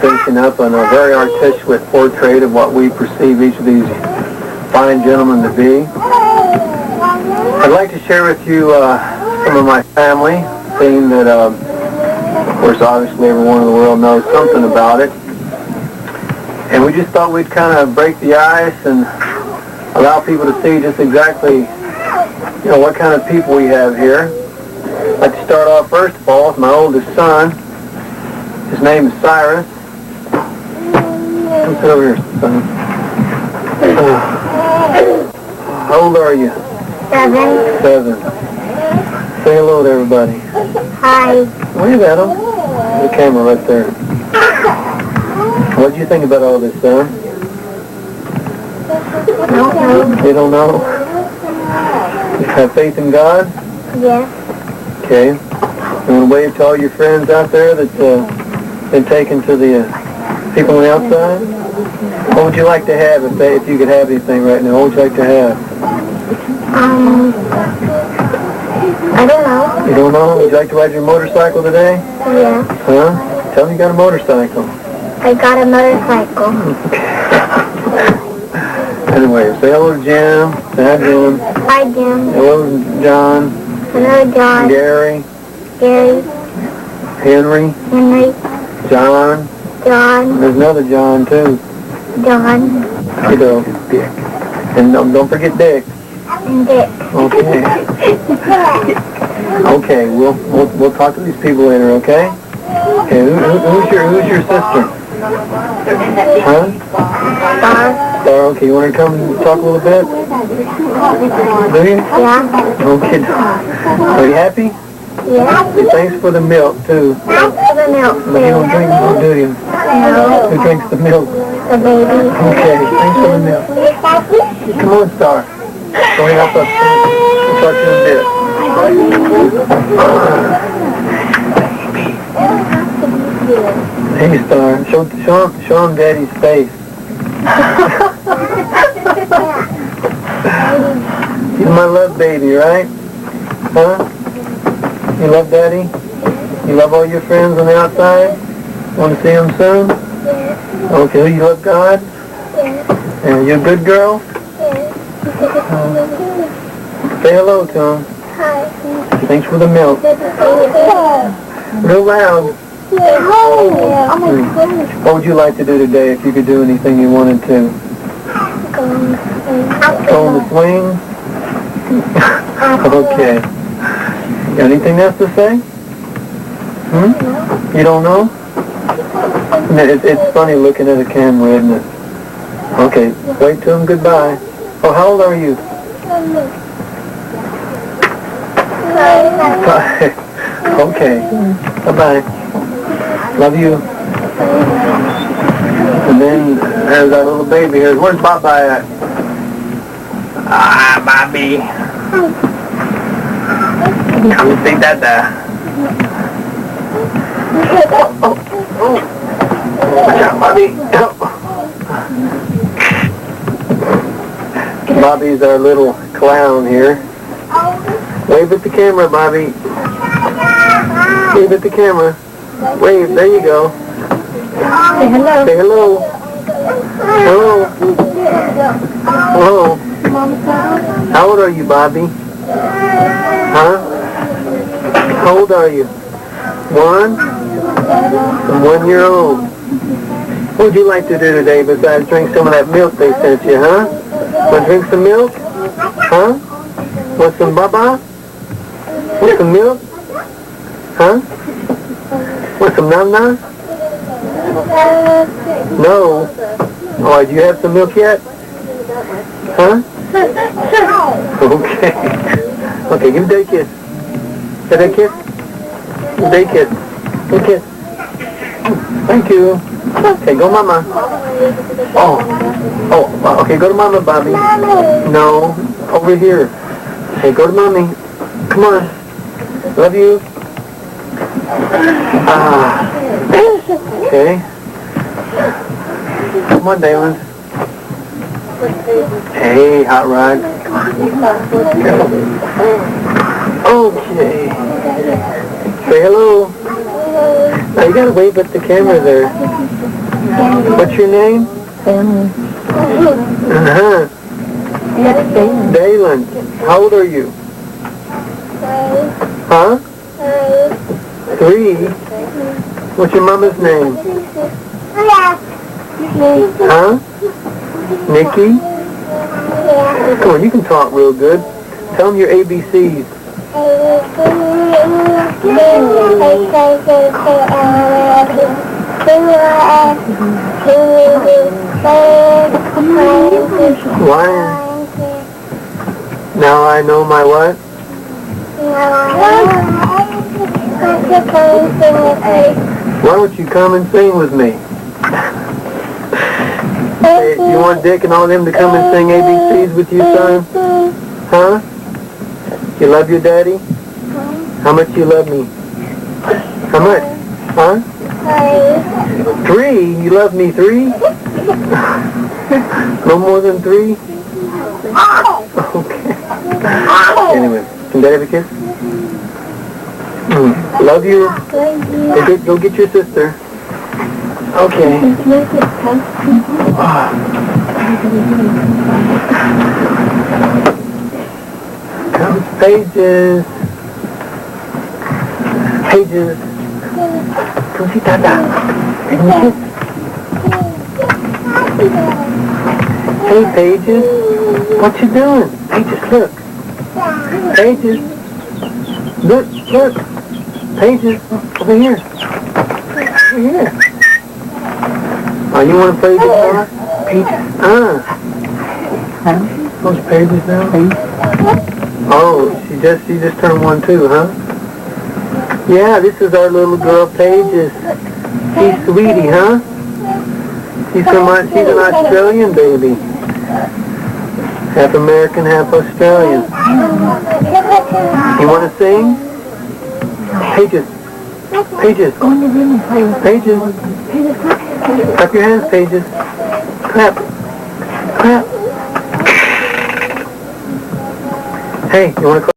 finishing up on a very articulate portrait of what we perceive each of these fine gentlemen to be. I'd like to share with you some of my family, seeing that, of course, obviously everyone in the world knows something about it. And we just thought we'd kind of break the ice and allow people to see just exactly, what kind of people we have here. I'd like to start off, first of all, with my oldest son. His name is Cyrus. Come sit over here, son. How old are you? 7. 7. Say hello to everybody. Hi. Wave at them. The camera right there. What do you think about all this, son? I don't know. You don't know? You have faith in God? Yes. Okay. You want to wave to all your friends out there that's been taken to the people on the outside? What would you like to have if you could have anything right now? What would you like to have? I don't know. You don't know? Would you like to ride your motorcycle today? Yeah. Huh? Tell me you got a motorcycle. I got a motorcycle. Anyway, say hello to Jim. Say hi, Jim. Hi, Jim. Hello, John. Hello, John. Gary. Gary. Henry. Henry. John. John. There's another John, too. John. You know, Dick. And don't forget Dick. And Dick. Okay. Okay, we'll talk to these people later, okay? Okay, who's your sister? Huh? Star. Star, okay, you want to come and talk a little bit? Do you? Yeah. Okay. Are you happy? Yeah. And thanks for the milk, too. Thanks for the milk, But you don't drink milk, do you? No. Who drinks the milk? The baby. Okay, thanks for the milk. Come on, Star. Don't help us. We'll talk to you in a bit. Hey, Star. Show him Daddy's face. He's my love baby, right? Huh? You love Daddy? You love all your friends on the outside? Want to see them soon? Okay, you love God? And you a good girl? Say hello to him. Hi. Thanks for the milk. Real loud. What would you like to do today if you could do anything you wanted to? Go on the swing? Okay. Got anything else to say? You don't know? It's funny looking at a camera, isn't it? Okay, wave to him goodbye. Oh, how old are you? 5. Okay, bye-bye. Love you. And then there's our little baby here. Where's Baba at? Ah, Bobby. Come see Dada. Watch out, Bobby. Bobby's our little clown here. Wave at the camera, Bobby. Wave at the camera. Wave, there you go. Say hello. Say hello. Hello. Hello. How old are you, Bobby? Huh? How old are you? 1? I'm 1 year old. What would you like to do today besides drink some of that milk they sent you, huh? Want to drink some milk? Huh? Want some baba? Want some milk? Huh? Want some nana? No. Oh, do you have some milk yet? Huh? Okay. Okay, give Daddy a kiss. Daddy a kiss? Give Daddy a kiss. Give a kiss. Thank you. Okay, go Mama. Oh, okay, go to Mama, Bobby. No, over here. Okay, go to Mommy. Come on. Love you. Okay. Come on, Dalen. Hey, Hot Rod. Okay. Say hello. Now you gotta wave at the camera there. What's your name? Uh-huh. Dalen. How old are you? Huh? 3. What's your mama's name? Huh? Nikki? Come on, you can talk real good. Tell them your ABCs. Lion. Now I know my what? Why don't you come and sing with me? Hey, you want Dick and all them to come and sing ABCs with you, son? Huh? You love your daddy? How much you love me? How much? Huh? 3? You love me 3? No more than 3? Okay. Anyway, can Daddy have a kiss? Love you. Go get your sister. Okay. Pages. Pages. Come see Tata. Hey, Pages. What you doing? Pages, look. Pages. Look. Pages, over here. Over here. Oh, you want to play guitar? Pages. Those Pages now? Oh, she just turned 1 too, huh? Yeah, this is our little girl, Pages. She's sweetie, huh? She's an Australian baby. Half American, half Australian. You want to sing? Pages. Pages. Go in the room and play with Pages. Clap your hands, Pages. Clap. Clap. Hey, you want to clap?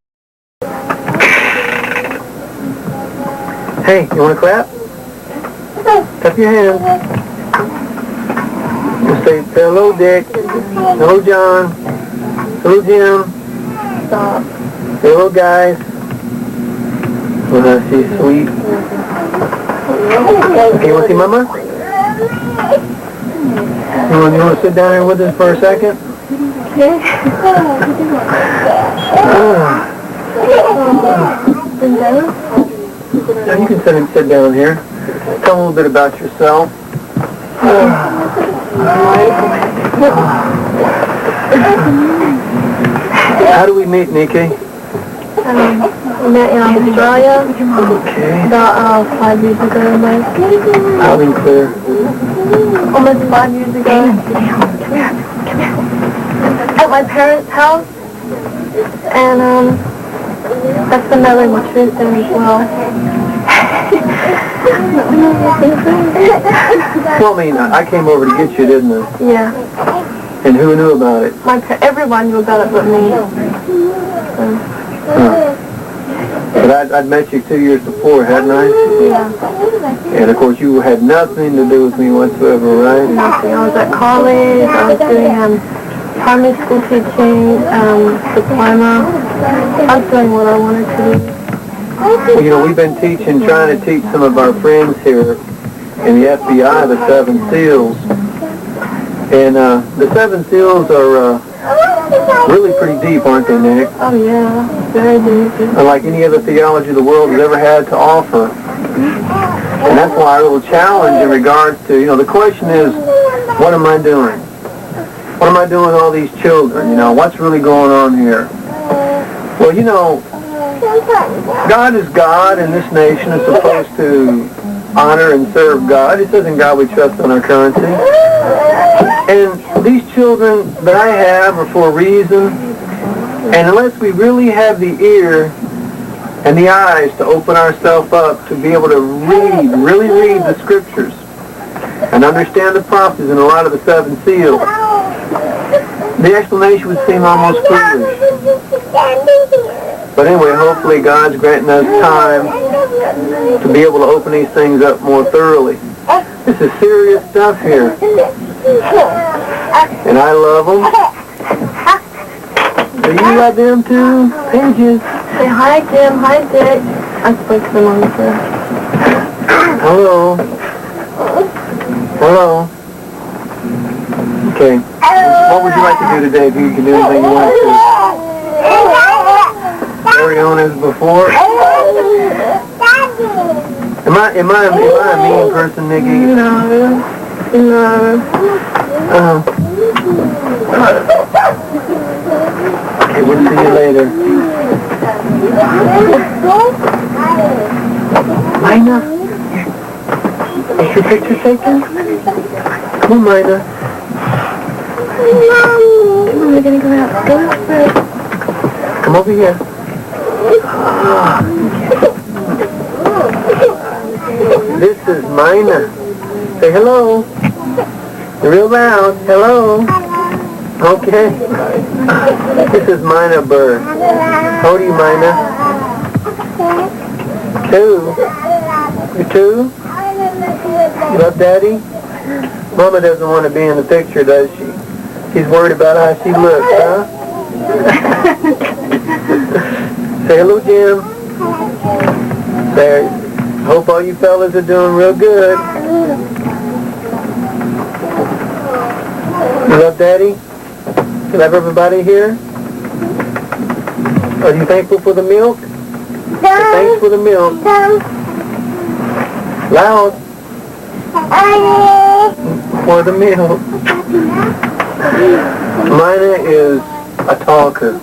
Hey, you want to clap? Clap your hands. Just say hello, Dick. Hello, John. Hello, Jim. Stop. Say hello, guys. She's sweet. Okay, you want to see Mama? You want to sit down here with us for a second? Now you can sit down here. Tell a little bit about yourself. How do we meet, Nikki? We met in Australia Okay. about 5 years ago, Loud and clear. almost 5 years ago. At my parents' house, and that's been that way my truth there as well. Well, I mean, I came over to get you, didn't I? Yeah, And who knew about it? everyone knew about it but me. But I'd met you 2 years before, hadn't I? Yeah, And of course you had nothing to do with me whatsoever, right? nothing. I was at college. I was doing primary school teaching, diploma. I was doing what I wanted to do. Well, you know, we've been trying to teach some of our friends here in the FBI the 7 Seals. And the 7 Seals are really pretty deep, aren't they, Nick? Oh yeah, very deep. Unlike any other theology the world has ever had to offer. And that's why our little challenge in regards to, you know, the question is, what am I doing? What am I doing with all these children? You know, what's really going on here? Well, you know, God is God, and this nation is supposed to honor and serve God. It says in God we trust on our currency. And these children that I have are for a reason. And unless we really have the ear and the eyes to open ourselves up to be able to really read the scriptures and understand the prophecies and a lot of the 7 seals, the explanation would seem almost foolish. But anyway, hopefully God's granting us time to be able to open these things up more thoroughly. This is serious stuff here. And I love them. Do you love them too? Pages. Say hi, Jim. Hi, Dick. I spoke to them on the phone. Hello. Hello. Okay. What would you like to do today if you could do anything you want to? Carry on as before? Am I a mean person, Nikki? No. Okay, we'll see you later. Mina? Is your picture taken? Come on, Mina. We're gonna go out. Go outside. Come over here. This is Mina. Say hello. Real loud. Hello. Okay. This is Mina Bird. How old are you, Mina? 2. You're 2? You love Daddy? Mama doesn't want to be in the picture, does she? He's worried about how she looks, huh? Say hello, Jim. Say, hope all you fellas are doing real good. You love Daddy? You love everybody here? Are you thankful for the milk? Thanks for the milk. Loud. For the milk. Mina is a talker.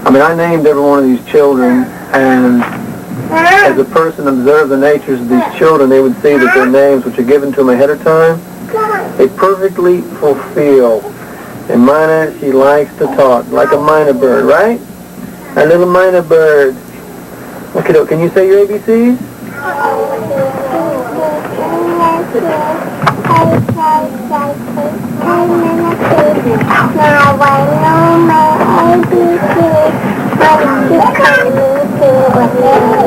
I mean, I named every one of these children, and as a person observed the natures of these children, they would see that their names, which are given to them ahead of time, they perfectly fulfill. And Mina, she likes to talk, like a mina bird, right? A little mina bird. Okay, can you say your ABCs?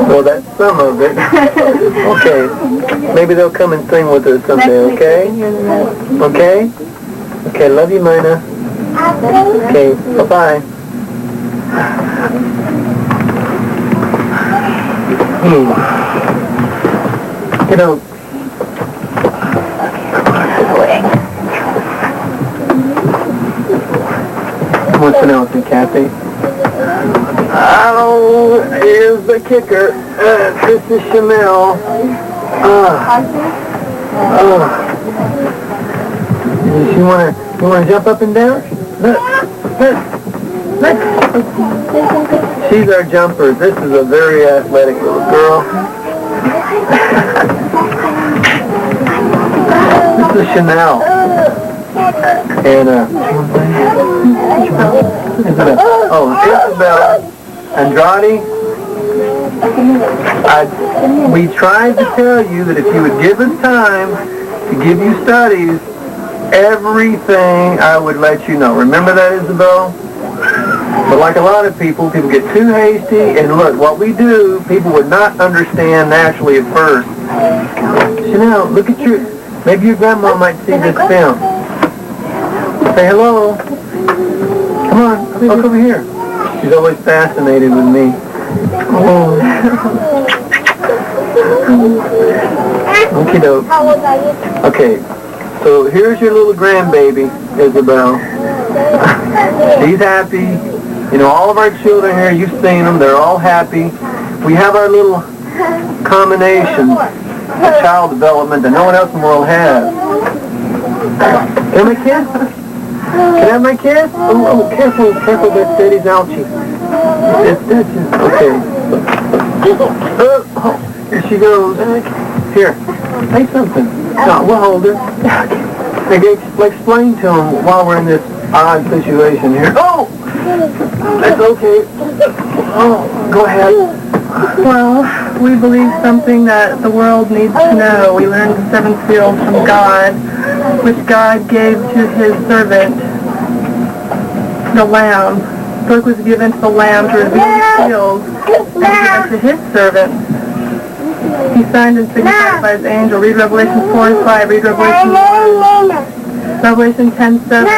Well, that's some of it. Okay. Maybe they'll come and sing with us someday, okay? Okay? Okay, love you, Mina. Okay, bye-bye. You know, what's the announcement, Kathy? Oh, here's the kicker. This is Chanel. You wanna jump up and down? Look. She's our jumper. This is a very athletic little girl. This is Chanel. And Isabel Andrade. We tried to tell you that if you would give us time to give you studies, everything I would let you know. Remember that, Isabel? But like a lot of people get too hasty, and look, what we do, people would not understand naturally at first. Chanel, look at maybe your grandma might see this film. Say hello. Come on, look over here. She's always fascinated with me. Oh. Okie doke. Okay, so here's your little grandbaby, Isabel. She's happy. You know, all of our children here, you've seen them, they're all happy. We have our little combination of child development that no one else in the world has. Can I have my kiss? Can I have my kiss? Oh, careful, that's Daddy's ouchie. It's okay. Oh, here she goes. Here, say something. No, we'll hold her. Explain to him while we're in this odd situation here. Oh! That's okay. Oh, go ahead. Well, we believe something that the world needs to know. We learned the 7 seals from God, which God gave to his servant, the Lamb. The book was given to the Lamb to reveal the seals, and given to his servant. He signed and signified by his angel. Read Revelation 4 and 5. Read Revelation 1. Revelation 10:7.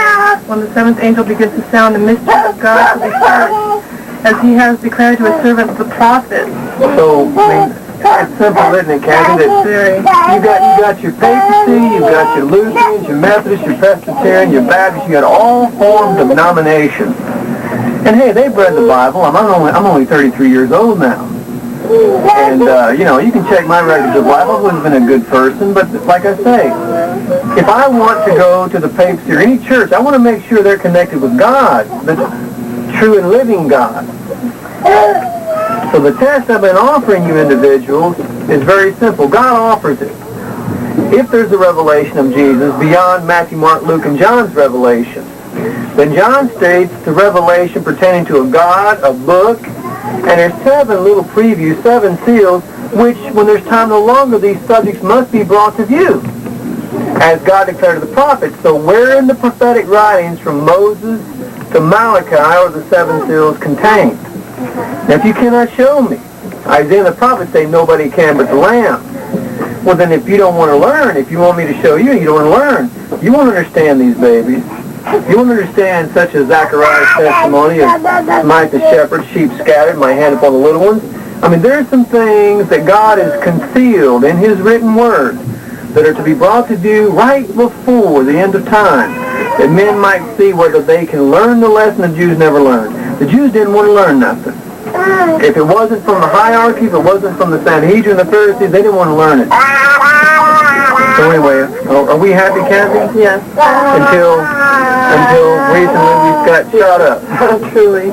When the 7th angel begins to sound, the mystery of God will be heard, as he has declared to his servants the prophets. So, I mean, it's simple, isn't it, Kathy? That you got your papacy, you got your Lutherans, your Methodists, your Presbyterian, your Baptists, you got all forms of denominations. And hey, they've read the Bible. I'm only 33 years old now. And, you know, you can check my records of life. I've always been a good person, but like I say, if I want to go to the papacy or any church, I want to make sure they're connected with God, the true and living God. So the test I've been offering you individuals is very simple. God offers it. If there's a revelation of Jesus beyond Matthew, Mark, Luke, and John's revelation, then John states the revelation pertaining to a God, a book, and there's 7 little previews, 7 seals, which, when there's time no longer, these subjects must be brought to view, as God declared to the prophets. So where in the prophetic writings from Moses to Malachi are the 7 seals contained? Now, if you cannot show me, Isaiah and the prophets say nobody can but the Lamb. Well, then if you don't want to learn, if you want me to show you, you don't want to learn, you won't understand these babies. You won't understand such as Zachariah's testimony of Smite the shepherd, sheep scattered, my hand upon the little ones. I mean, there are some things that God has concealed in His written word that are to be brought to do right before the end of time, that men might see whether they can learn the lesson the Jews never learned. The Jews didn't want to learn nothing. If it wasn't from the hierarchy, if it wasn't from the Sanhedrin, the Pharisees, they didn't want to learn it. So anyway, are we happy, Kathy? Yes. Until recently we got shot up. Truly.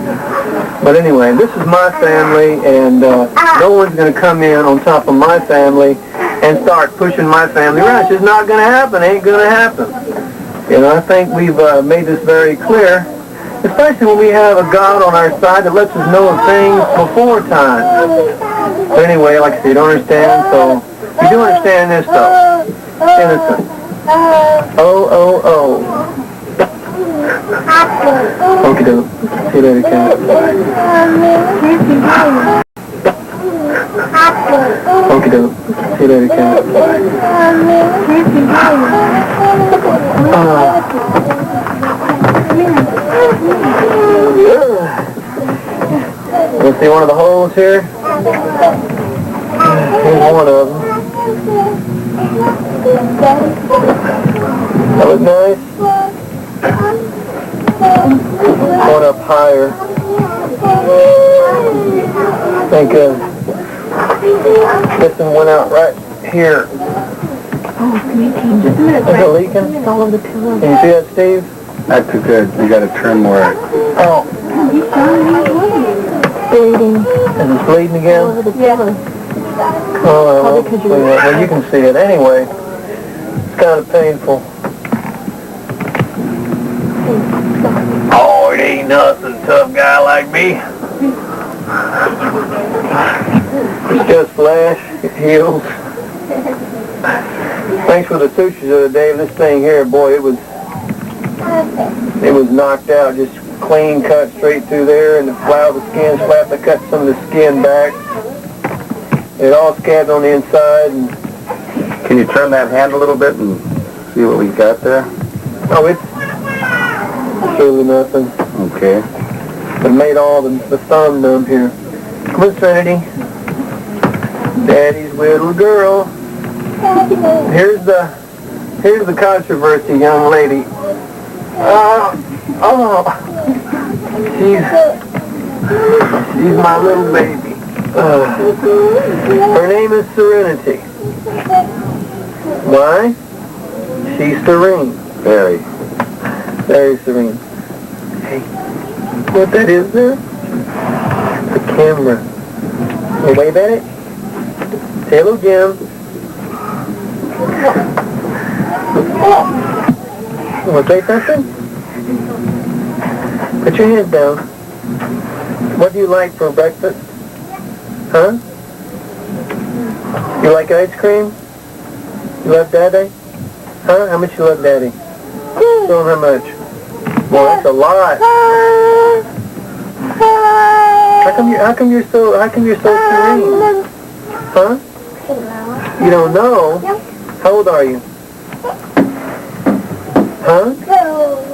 But anyway, this is my family, and no one's going to come in on top of my family and start pushing my family around. It's just not going to happen. Ain't going to happen. You know, I think we've made this very clear, especially when we have a God on our side that lets us know of things before time. But anyway, like I said, you don't understand, so you do understand this, though. Innocent. Oh. Okay, doke. See you later, Kat. Okay, doke. See you later, Kat. Let's see one of the holes here. Here's one of them. That was nice. Going up higher. I think this one went out right here. Is it leaking? It's all over the pillow. Can you see that, Steve? Not too good. You got to turn more. Oh. Bleeding. Is it bleeding again? Yeah. Oh, well, you can see it. Anyway, it's kind of painful. Oh, it ain't nothing, tough guy like me. It's just flesh. It heals. Thanks for the sutures, Dave. This thing here, boy, it was knocked out, just clean cut straight through there, and the skin flat. They cut some of the skin back. It all scabbed on the inside. And Can you turn that hand a little bit and see what we got there? oh, it's surely nothing. Okay. It made all the thumb numb here. Come on, Trinity. Daddy's little girl. Here's the controversy, young lady. She's my little baby. Her name is Serenity. Why? She's serene. Very. Very serene. Hey, what that is there? The camera. You wave at it? Say hello, Jim. You want to say something? Put your hands down. What do you like for breakfast? Huh? You like ice cream? You love Daddy? Huh? How much you love Daddy? Show him how much. Well, that's a lot. How come you're so serene? Huh? You don't know? How old are you? Huh?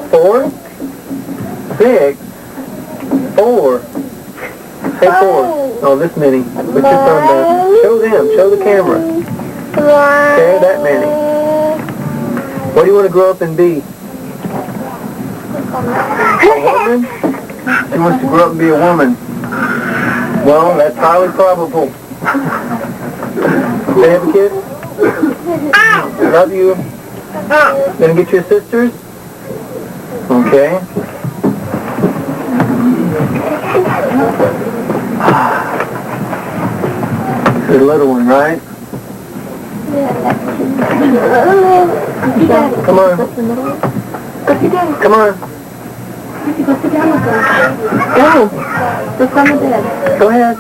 4? 6? 4? Say 4. Oh, this many. Put your thumb down. Show them. Show the camera. Okay, that many. What do you want to grow up and be? A woman? She wants to grow up and be a woman. Well, that's highly probable. They have a kid? Love you. Gonna get your sisters? Okay. The little one, right? Come on. Come on. Go. Let's on the bed. Go ahead.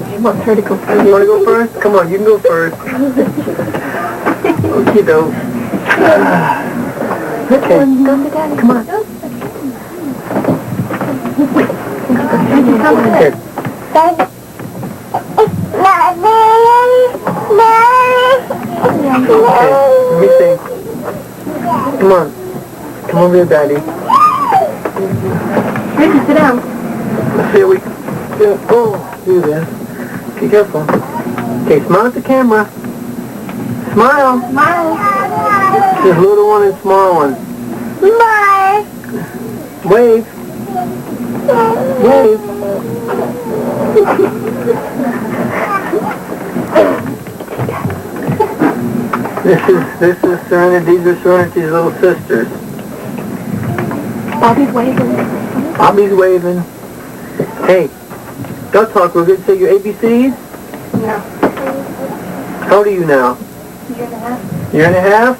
She wants her to go first. You want to go first? Come on, you can go first. Okay, doke. Okay. Go to Daddy. Come on. Here. Okay, let me see. Come on. Come over here, Daddy. Ricky, sit down. Let's see if we can do this. Be careful. Okay, smile at the camera. Smile. Smile. This little one and small one. Bye. Wave. Wave. This is Serenity. These are Serenity's little sisters. Bobby's waving. Bobby's waving. Hey, don't talk real good. Say your ABCs. No. How old are you now? Year and a half?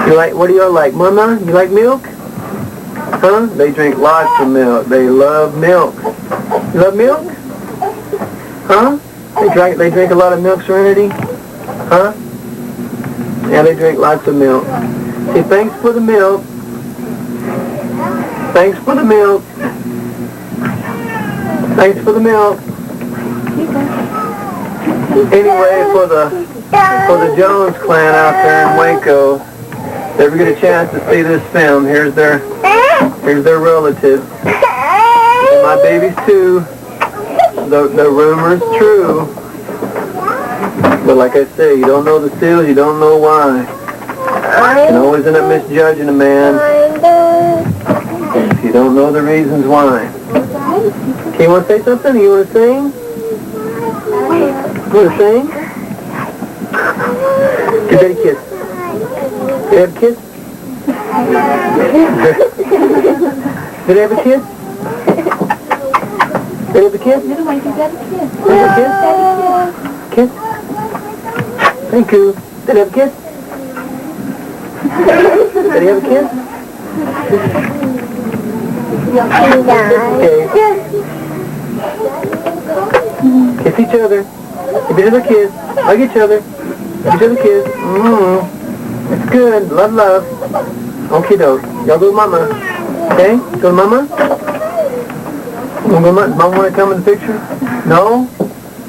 You like, what do y'all like? Mama, you like milk? Huh? They drink lots of milk. They love milk. You love milk? Huh? They drink a lot of milk, Serenity? Huh? Yeah, they drink lots of milk. Say thanks for the milk. Thanks for the milk. Thanks for the milk. Anyway, for the Jones clan out there in Waco, if they ever get a chance to see this film, here's their relatives. And my babies too. The rumor's true. But like I say, you don't know the seals, you don't know why. You can always end up misjudging a man if you don't know the reasons why. Okay, you want to say something? You want to sing? You want to sing? Give Daddy a kiss. Did they have a kiss? Did they have a kiss? Did they have a kiss? Did they have a kiss? Kiss? Thank you. Did they have a kiss? Did they have a kiss? Okay. Kiss each other. Give each other a kiss. Hug each other. Give each other a kiss. It's good. Love, love. Okie doke. Y'all go to Mama. Okay? Go to Mama? Mama want to come in the picture? No?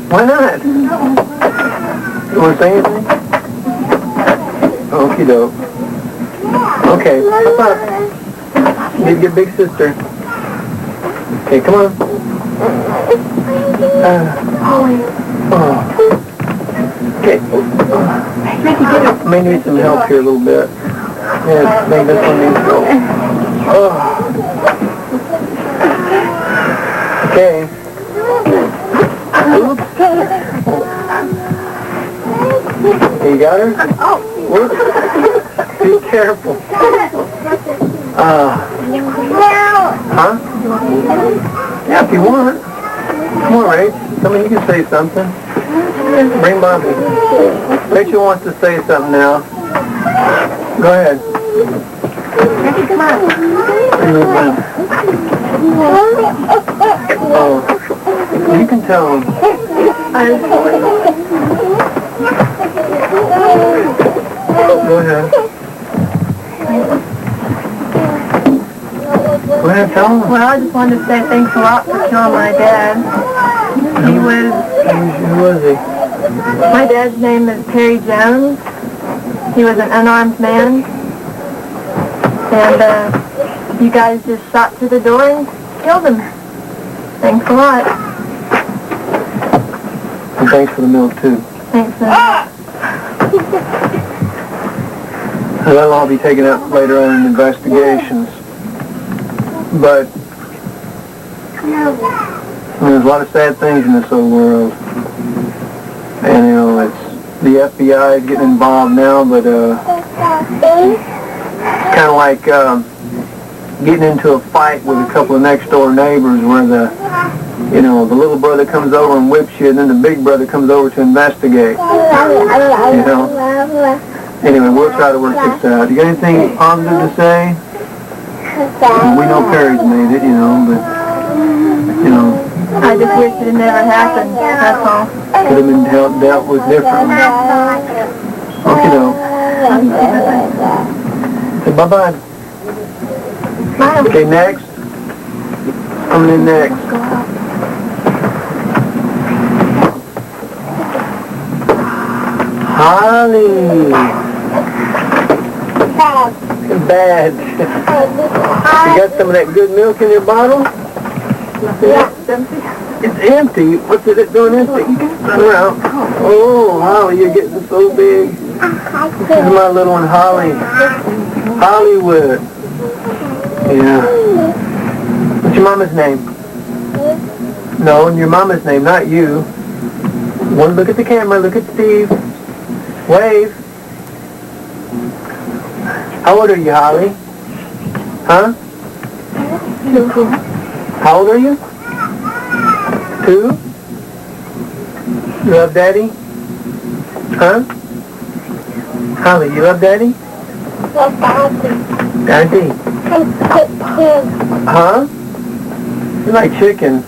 Why not? You want to say anything? Okie doke. Okay. Hop up. You need to get big sister. Okay, come on. Okay. May need some help here a little bit. Yeah, maybe this one needs to go. Okay. Oops. You got her? Whoops. Be careful. Huh? Yeah, if you want. Come on, Rach. Come on, you can say something. Bring Bobby. Rachel wants to say something now. Go ahead. Come on. Oh, you can tell him. Go ahead. Go ahead, tell him. Well, I just wanted to say thanks a lot for killing my dad. Who was he? My dad's name is Perry Jones. He was an unarmed man. And you guys just shot through the door and killed him. Thanks a lot. And thanks for the milk, too. Thanks, man. That'll all be taken up later on in investigations. But there's a lot of sad things in this old world. And, you know, it's the FBI is getting involved now, but it's kind of like getting into a fight with a couple of next-door neighbors where the little brother comes over and whips you, and then the big brother comes over to investigate. You know? Anyway, we'll try to work this out. You got anything positive to say? We know Perry's made it, you know, but, you know. I just wish it had never happened, that's all. Could have been dealt with differently. Okay, though. Say bye-bye. Okay, next. Coming in next. Holly. Bad. You got some of that good milk in your bottle? Yeah. It's empty. What's it doing empty? Well, oh, Holly, you're getting so big. This is my little one, Holly. Hollywood. Yeah. What's your mama's name? No, your mama's name, not you. One, look at the camera. Look at Steve. Wave. How old are you, Holly? Huh? 2. How old are you? 2? You love Daddy? Huh? Holly, you love Daddy? Daddy? Huh? You like chicken?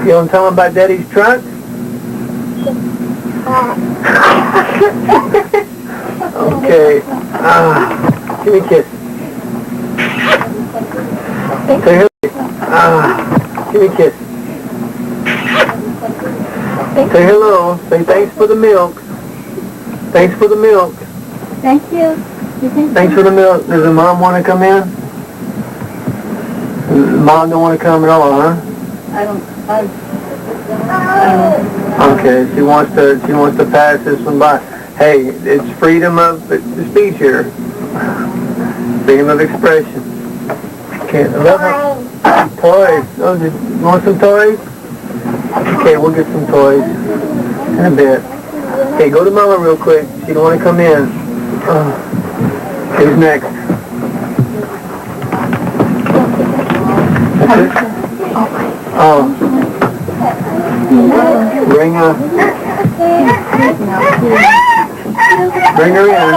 You want to tell him about Daddy's truck? Okay. Give me a kiss. Say hello. Give me a kiss. Say hello. Say thanks for the milk. Thanks for the milk. Thank you. Thanks for the milk. Does the mom want to come in? Mom don't want to come at all, huh? Okay, she wants to pass this one by. Hey, it's freedom of speech here. Freedom of expression. Okay, I love it. Toys. Oh, you want some toys? Okay, we'll get some toys in a bit. Okay, go to Mama real quick. She don't want to come in. Who's next? That's it? Oh. Bring her in.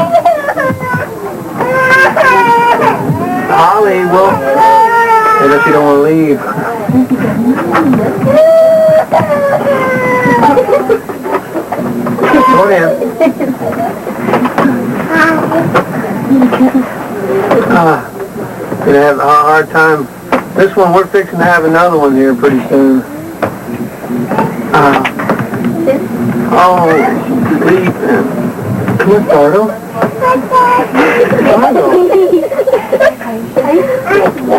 Holly, well, I guess you don't want to leave. Come on in. Gonna have a hard time. This one, we're fixing to have another one here pretty soon. Oh, she's sleeping. Come on, Startle.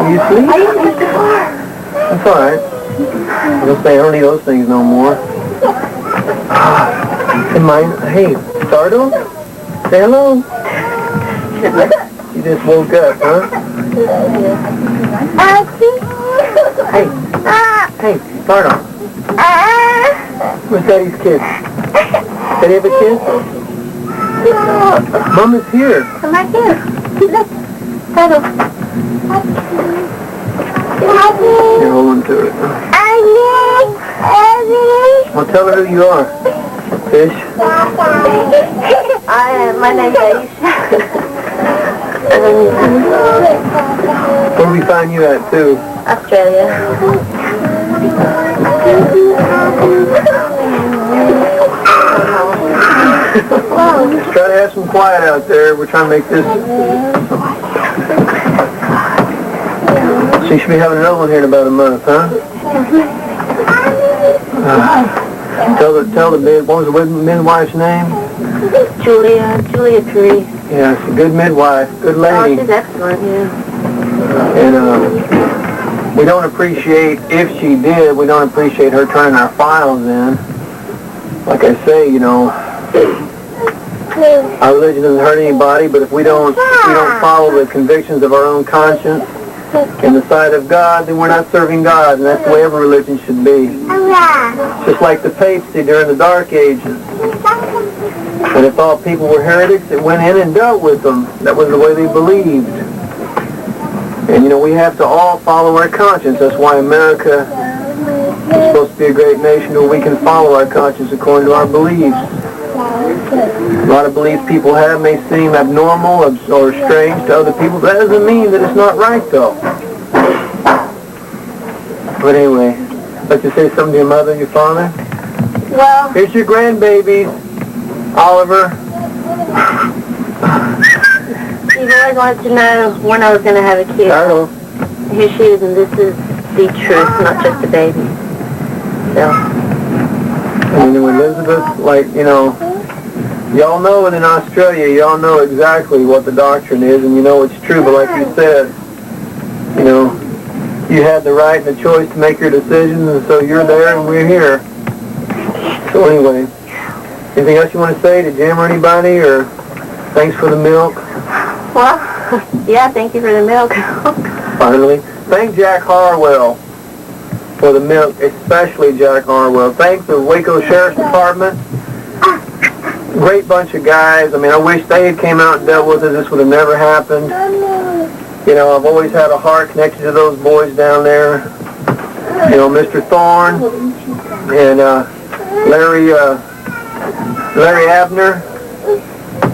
You sleep? That's alright. Don't say I don't need those things no more. Hey, Startle? Say hello. You just woke up, huh? Hey, Startle. Where's Daddy's kiss? Daddy have a kiss? Mom is here. Come back here. Look. Cuddle. You're holding to it. Well, tell her who you are. Fish. My name's Aisha. Where do we find you at, too? Australia. Try to have some quiet out there. We're trying to make this. So you should be having another one here in about a month, huh? Tell the bid. What was the midwife's name? Julia Tree. Yeah, she's a good midwife, good Oh, lady. she's excellent, yeah. And we don't appreciate, if she did, we don't appreciate her turning our files in. Like I say, you know, our religion doesn't hurt anybody, but if we don't follow the convictions of our own conscience in the sight of God, then we're not serving God, and that's the way every religion should be. It's just like the papacy during the Dark Ages. And if all people were heretics, it went in and dealt with them. That was the way they believed. And you know, we have to all follow our conscience. That's why America is supposed to be a great nation where we can follow our conscience according to our beliefs. A lot of beliefs people have may seem abnormal or strange to other people. That doesn't mean that it's not right, though. But anyway, like to say something to your mother and your father? Well, Here's your grandbabies, Oliver. you've always wanted to know when I was going to have a kid. Carlo. Here she is, and this is the truth, not just a baby. So, And you know, Elizabeth, like, you know, Y'all know it in Australia. Y'all know exactly what the doctrine is, and you know it's true. But like you said, you know, you had the right and the choice to make your decisions, and so you're there and we're here. So anyway, anything else you want to say to Jim or anybody, or thanks for the milk? Well, yeah, thank you for the milk. Finally, thank Jack Harwell for the milk, especially Jack Harwell. Thank the Waco Sheriff's Department. Great bunch of guys. I mean, I wish they had came out and dealt with it. This would have never happened. You know, I've always had a heart connected to those boys down there. You know, Mr. Thorne and Larry Abner.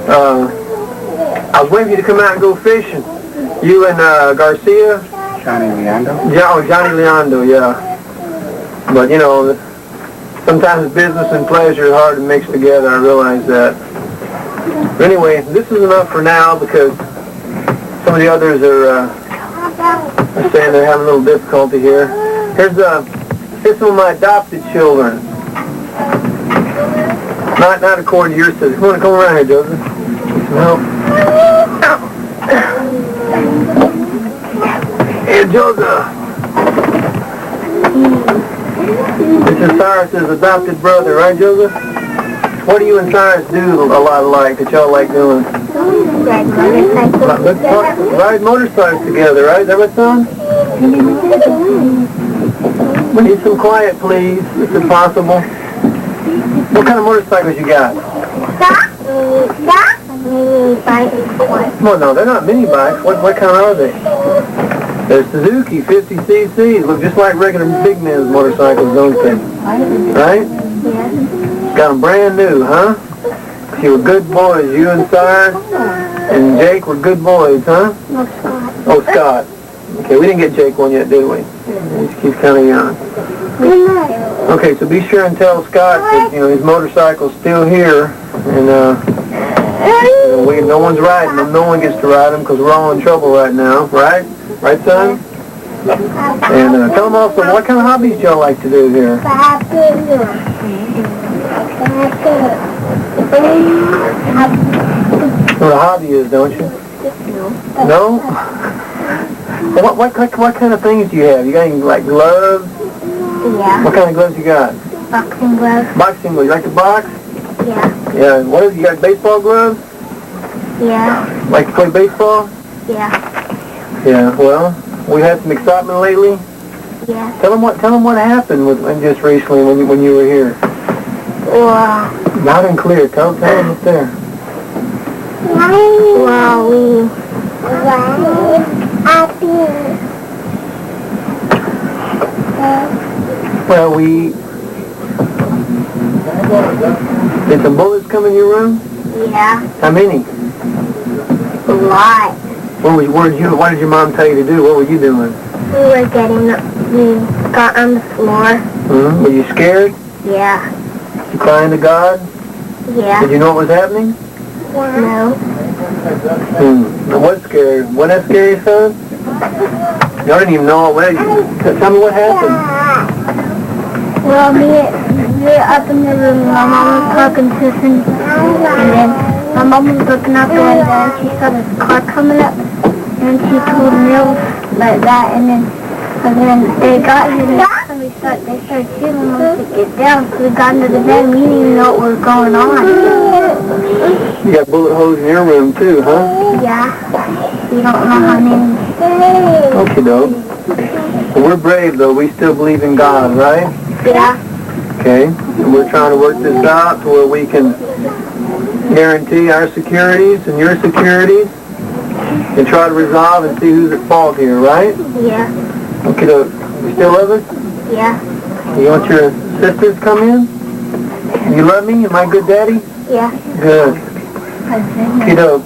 I was waiting for you to come out and go fishing. You and Garcia. Johnny Leando? Yeah, oh, Johnny Leando, yeah. But, you know, sometimes business and pleasure is hard to mix together. I realize that. But anyway, this is enough for now because some of the others are saying they're having a little difficulty here. Here's some of my adopted children. Not according to your sisters. Come around here, Joseph. Need some help. Hey, Joseph. This is Cyrus's adopted brother, right, Joseph? What do you and Cyrus do a lot alike that y'all like doing? Ride motorcycles together, right? Is that right, son? We need some quiet, please, if it's possible. What kind of motorcycles you got? Mini bikes. Well, no, they're not mini bikes. What kind are they? They're Suzuki 50cc's. Look just like regular big men's motorcycles, don't they? Right? Yeah. Got them brand new, huh? You were good boys. You and Cyrus and Jake were good boys, huh? No, Scott. Oh, Scott. Okay, we didn't get Jake one yet, did we? He's kind of young. Okay, so be sure and tell Scott that, you know, his motorcycle's still here, and no one's riding them. No one gets to ride them because we're all in trouble right now, right? Right, son? And tell them also, what kind of hobbies do y'all like to do here? What What a hobby is, don't you? No? What kind of things do you have? You got any, like, gloves? Yeah. What kind of gloves you got? Boxing gloves. Boxing gloves. You like to box? Yeah. Yeah. What is, you got baseball gloves? Yeah. Like to play baseball? Yeah. Yeah. Well, we had some excitement lately. Yeah. Tell them what happened just recently when you were here. Well, Loud and clear. Tell them up there. well, we Well, did some bullets come in your room? yeah, How many? a lot. What did your mom tell you to do? What were you doing? We got on the floor. Were you scared? Yeah. You crying to God? Yeah. Did you know what was happening? No. What scared? Wasn't that scary, son? Y'all didn't even know what. Tell me what happened. Well, we were up in the room. My mom was talking to some, and then my mom was looking out the window and she saw this car coming up, and she told Neil like that, and then they got here and they started shooting us to get down, so we got into the bed and we didn't even know what was going on. You got bullet holes in your room too, huh? Yeah. We don't know how many. Okay, dope. Well, we're brave though. We still believe in God, right? Yeah. Okay. And we're trying to work this out to where we can guarantee our securities and your securities and try to resolve and see who's at fault here, right? Yeah. Okay, dope. You still love us? Yeah. You want your sisters to come in? You love me? Am I a good daddy? Yeah. Good. Okay, dope.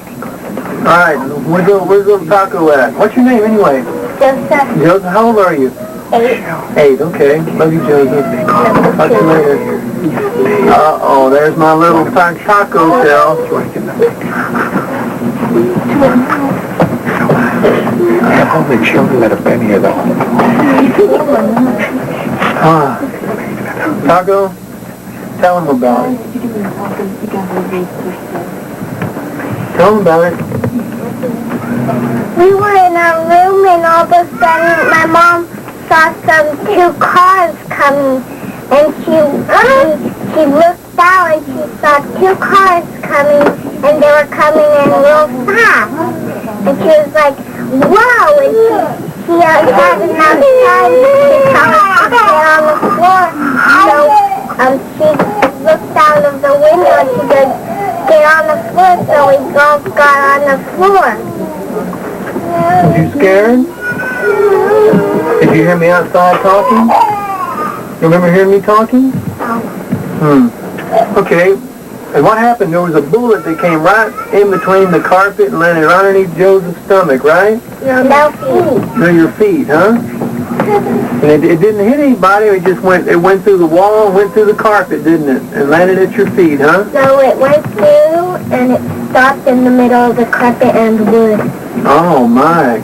Alright, where's little Taco at? What's your name anyway? Joseph. Joseph, how old are you? 8. 8, okay. Love you, Joseph. Talk to you later. Uh-oh, there's my little taco shell. All the children that have been here, though. Taco, tell him about it. Tell them about it. We were in our room and all of a sudden my mom saw two cars coming and she looked out and she saw two cars coming and they were coming in real fast. And she was like, wow, and she had an outside to tell us to get on the floor. So she looked out of the window and she goes, get on the floor, so we both got on the floor. Was you scared? Did you hear me outside talking? You remember hearing me talking? Okay. And what happened? There was a bullet that came right in between the carpet and landed right underneath Joseph's stomach, right? No feet. No, your feet, huh? And it didn't hit anybody. It went through the wall and went through the carpet, didn't it? And landed at your feet, huh? No, it went through and it stopped in the middle of the carpet and wood. Oh, my.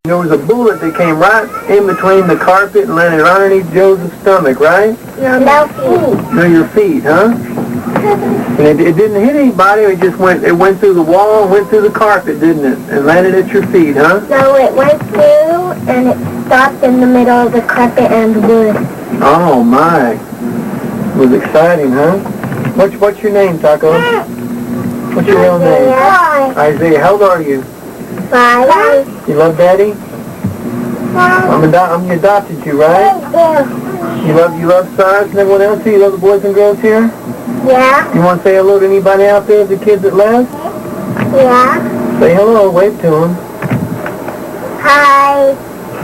There was a bullet that came right in between the carpet and landed right underneath Joseph's stomach, right? No feet. No, your feet, huh? And it didn't hit anybody. It went through the wall and went through the carpet, didn't it? And landed at your feet, huh? No, it went through and it stopped in the middle of the carpet and wood. Oh, my. It was exciting, huh? What's your name, Taco? What's your real name? Isaiah. How old are you? 5. You love Daddy? I'm adopted you, right? You love science and everyone else here? You love the boys and girls here? Yeah. You want to say hello to anybody out there, the kids that left? Yeah. Say hello, wave to them. Hi.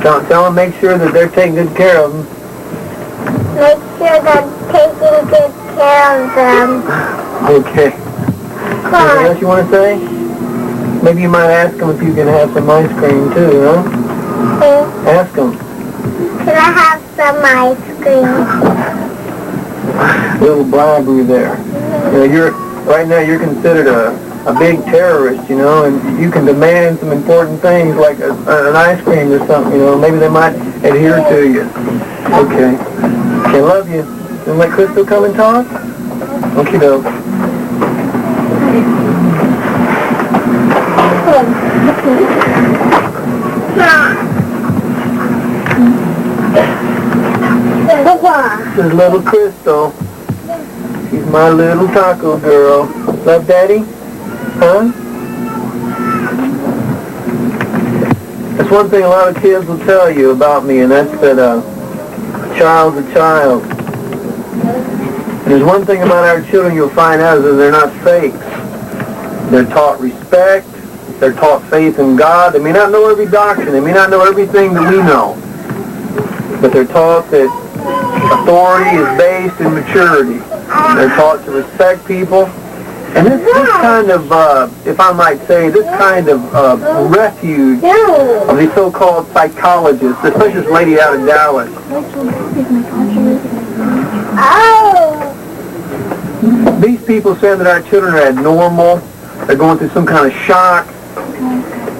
Tell them, make sure that they're taking good care of them. Make sure that taking good care of them. Okay. Anything else you want to say? Maybe you might ask them if you can have some ice cream too, huh? Ask them. Can I have some ice cream? Little bribery there. You know, right now you're considered a big terrorist, you know, and you can demand some important things like an ice cream or something, you know. Maybe they might adhere to you. Okay. Okay, love you. And let Crystal come and talk? Okie doke. This is little Crystal. She's my little taco girl. Love Daddy? Huh? That's one thing a lot of kids will tell you about me, and that's that a child's a child. And there's one thing about our children you'll find out is that they're not fakes. They're taught respect. They're taught faith in God. They may not know every doctrine. They may not know everything that we know. But they're taught that authority is based in maturity. They're taught to respect people. And this kind of, if I might say, this kind of refuge of these so-called psychologists, especially this lady out of Dallas. These people say that our children are abnormal. They're going through some kind of shock.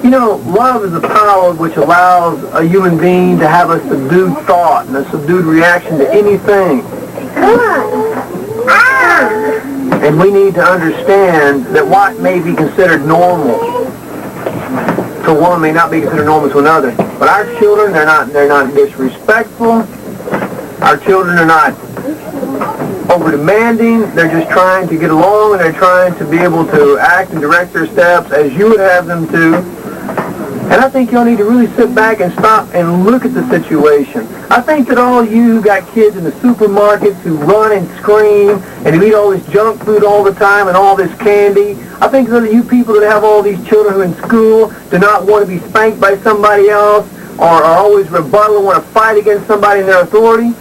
You know, love is a power which allows a human being to have a subdued thought and a subdued reaction to anything. And we need to understand that what may be considered normal to one may not be considered normal to another. But our children, they're not disrespectful. Our children are not over demanding. They're just trying to get along, and they're trying to be able to act and direct their steps as you would have them to. And I think y'all need to really sit back and stop and look at the situation. I think that all you who got kids in the supermarkets who run and scream and who eat all this junk food all the time and all this candy, I think that you people that have all these children who are in school do not want to be spanked by somebody else or are always rebuttal and want to fight against somebody in their authority.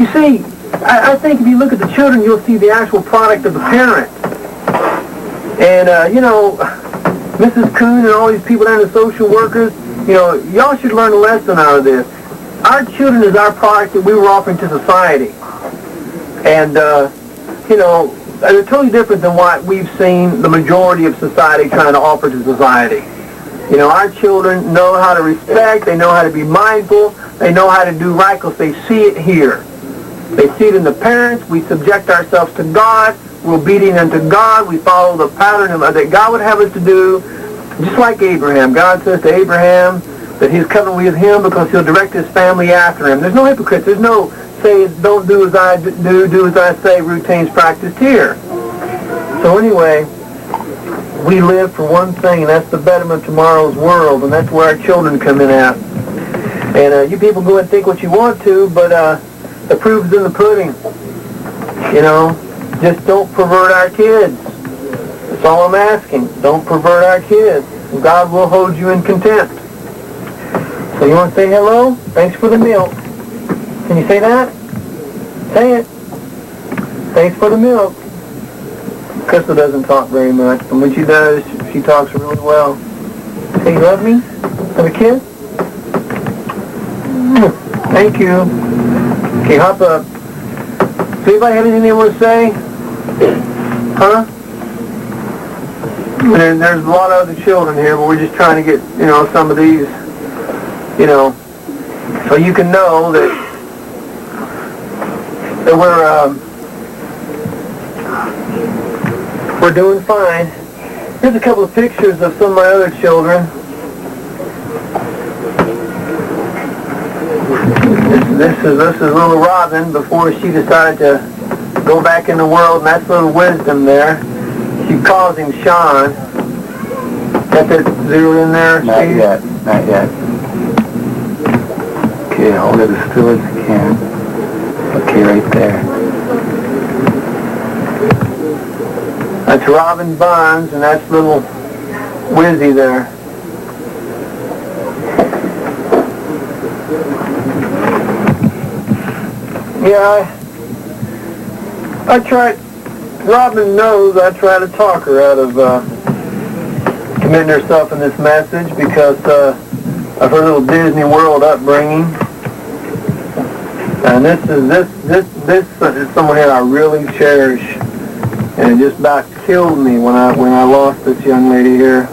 You see, I think if you look at the children, you'll see the actual product of the parent. And, you know, Mrs. Kuhn and all these people down the social workers, you know, y'all should learn a lesson out of this. Our children is our product that we were offering to society. And, you know, they're totally different than what we've seen the majority of society trying to offer to society. You know, our children know how to respect, they know how to be mindful, they know how to do right because they see it here. They see it in the parents. We subject ourselves to God. we're obedient unto God. We follow the pattern that God would have us to do, just like Abraham. God says to Abraham that he's covenant with him because he'll direct his family after him. There's no hypocrites. There's no say, don't do as I do as I say routines practiced here. So anyway, we live for one thing, and that's the betterment of tomorrow's world, and that's where our children come in at. And you people go and think what you want to, but the proof is in the pudding. You know, just don't pervert our kids. That's all I'm asking. Don't pervert our kids. God will hold you in contempt. So you want to say hello? Thanks for the milk. Can you say that? Say it. Thanks for the milk. Crystal doesn't talk very much, and when she does, she talks really well. Say you love me? Have a kiss? Thank you. Okay, hop up. Does anybody have anything they want to say? Huh? And there's a lot of other children here, but we're just trying to get, you know, some of these, you know, so you can know that we're doing fine. Here's a couple of pictures of some of my other children. This is little Robin before she decided to go back in the world, and that's little Wisdom there. She calls him Sean. Got that zeroed in there, Not Steve? yet. Not yet. Okay, hold it as still as you can. Okay, right there. That's Robin Bonds, and that's little Wizzy there. Yeah, I try. Robin knows I try to talk her out of committing herself in this message because of her little Disney World upbringing. And this is someone here I really cherish, and it just about killed me when I lost this young lady here.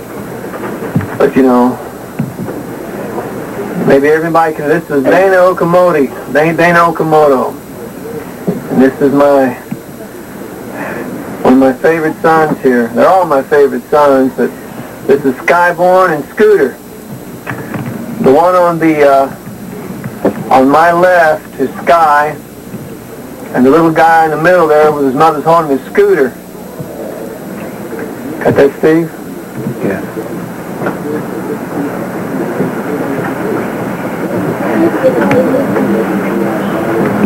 But you know, maybe everybody can. This is Dana Okamoto, and this is one of my favorite sons here. They're all my favorite sons, but this is Skyborn and Scooter. The one on my left is Sky, and the little guy in the middle there with his mother's holding his Scooter. Got that, Steve? Yes.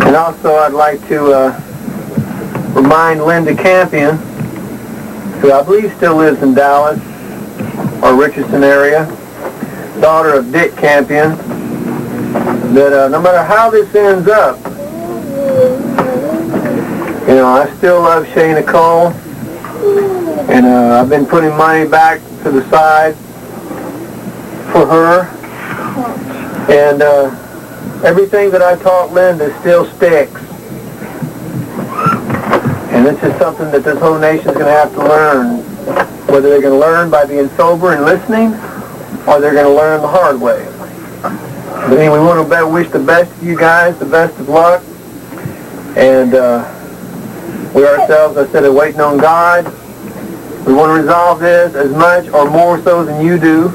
And also I'd like to remind Linda Campion, who I believe still lives in Dallas or Richardson area, daughter of Dick Campion, that no matter how this ends up, you know, I still love Shay Nicole, and I've been putting money back to the side for her, and everything that I taught Linda still sticks. And this is something that this whole nation is going to have to learn, whether they're going to learn by being sober and listening, or they're going to learn the hard way. But anyway, we want to wish the best of you guys, the best of luck, and we ourselves, I said, are waiting on God. We want to resolve this as much or more so than you do.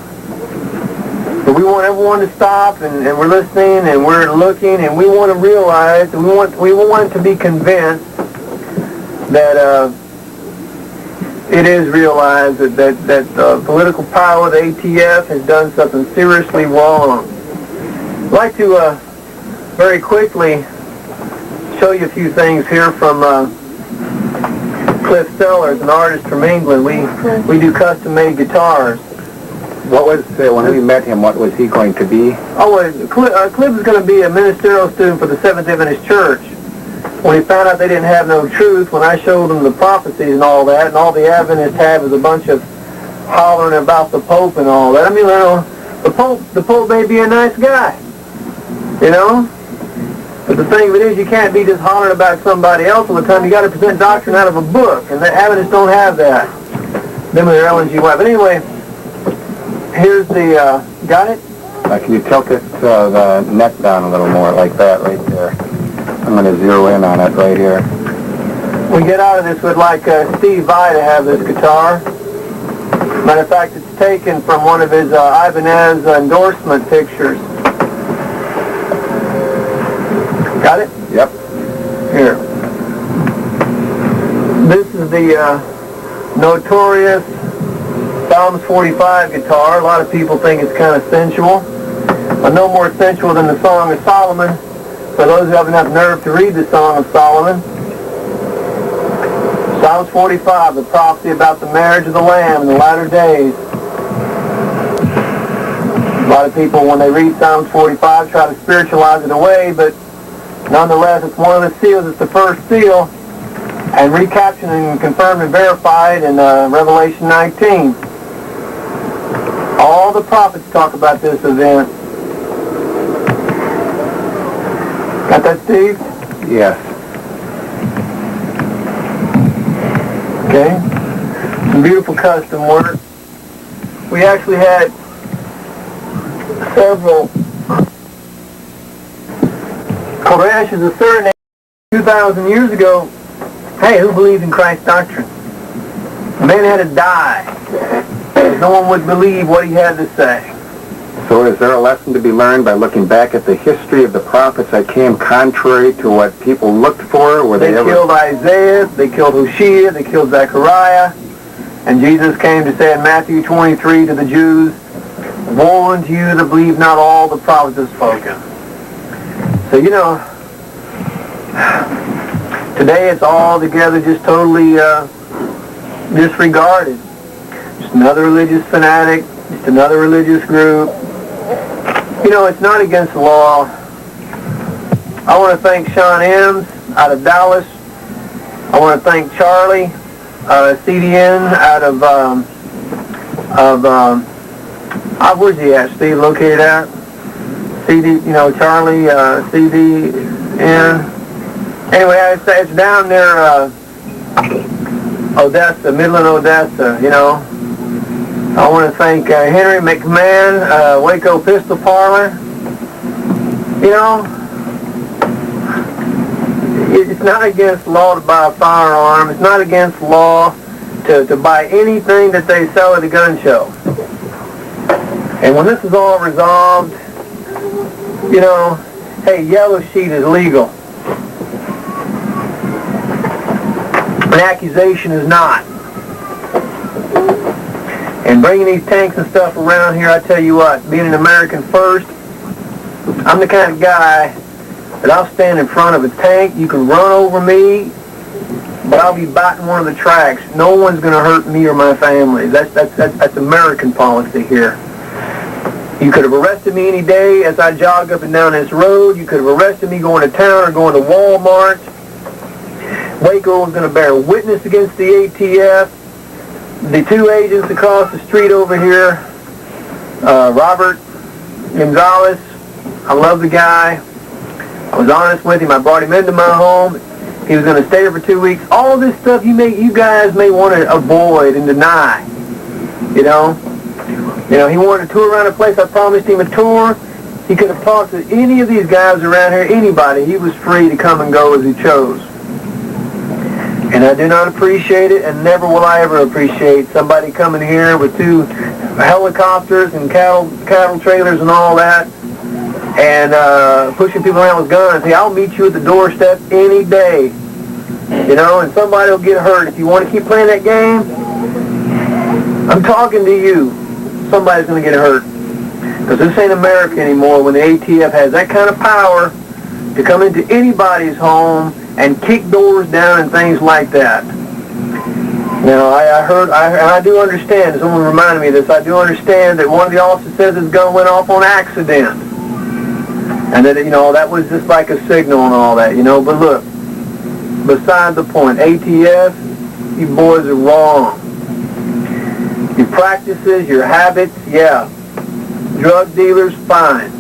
But we want everyone to stop, and we're listening, and we're looking, and we want to realize, and we want to be convinced that it is realized that political power, the ATF, has done something seriously wrong. I'd like to very quickly show you a few things here from Cliff Sellers, an artist from England. We do custom-made guitars. What was, when we met him, what was he going to be? Oh, well, Cliff is going to be a ministerial student for the Seventh-day Adventist Church. When he found out they didn't have no truth, when I showed him the prophecies and all that, and all the Adventists have is a bunch of hollering about the Pope and all that. I mean, you know, the Pope may be a nice guy, you know? But the thing of it is, you can't be just hollering about somebody else all the time. You got to present doctrine out of a book, and the Adventists don't have that. Them and their LNG wife. But anyway, here's the, got it? Can you tilt it the neck down a little more, like that, right there? I'm going to zero in on it right here. we get out of this, we'd like Steve Vai to have this guitar. Matter of fact, it's taken from one of his Ibanez endorsement pictures. Got it? Yep. Here. This is the notorious Psalms 45 guitar. A lot of people think it's kind of sensual, but no more sensual than the Song of Solomon. For those who have enough nerve to read the Song of Solomon. Psalms 45, the prophecy about the marriage of the Lamb in the latter days. A lot of people, when they read Psalms 45, try to spiritualize it away, but nonetheless, it's one of the seals. It's the first seal, and recaptured and confirmed and verified in Revelation 19. All the prophets talk about this event. Got that, Steve? Yes. Okay. Some beautiful custom work. We actually had several. Koresh is a surname 2,000 years ago. Hey, who believes in Christ's doctrine? The man had to die. No one would believe what he had to say. So is there a lesson to be learned by looking back at the history of the prophets that came contrary to what people looked for? Were They killed Isaiah, they killed Hosea, they killed Zechariah, and Jesus came to say in Matthew 23 to the Jews, "Woe unto you that believe not all the prophets have spoken." So, today it's all together just totally disregarded. Just another religious fanatic, just another religious group. It's not against the law. I want to thank Sean Ems out of Dallas. I want to thank Charlie, CDN out of where's he at, Steve, located at? Charlie, CDN. Anyway, it's down there, Odessa, Midland, Odessa, I want to thank Henry McMahon, Waco Pistol Parlor. It's not against law to buy a firearm. It's not against law to buy anything that they sell at a gun show. And when this is all resolved, hey, yellow sheet is legal. An accusation is not. And bringing these tanks and stuff around here, I tell you what, being an American first, I'm the kind of guy that I'll stand in front of a tank. You can run over me, but I'll be biting one of the tracks. No one's going to hurt me or my family. That's American policy here. You could have arrested me any day as I jog up and down this road. You could have arrested me going to town or going to Walmart. Waco was going to bear witness against the ATF. The two agents across the street over here, Robert Gonzalez, I love the guy. I was honest with him. I brought him into my home. He was going to stay there for 2 weeks. All this stuff you guys may want to avoid and deny. He wanted to tour around the place. I promised him a tour. He could have talked to any of these guys around here, anybody. He was free to come and go as he chose. And I do not appreciate it, and never will I ever appreciate somebody coming here with 2 helicopters and cattle trailers and all that, and pushing people around with guns. Hey, I'll meet you at the doorstep any day. And somebody will get hurt. If you want to keep playing that game, I'm talking to you. Somebody's going to get hurt. Because this ain't America anymore when the ATF has that kind of power to come into anybody's home and kick doors down and things like that. Now, I do understand, someone reminded me of this, I do understand that one of the officers says his gun went off on accident. And that, that was just like a signal and all that, But look, beside the point, ATF, you boys are wrong. Your practices, your habits, yeah. Drug dealers, fine.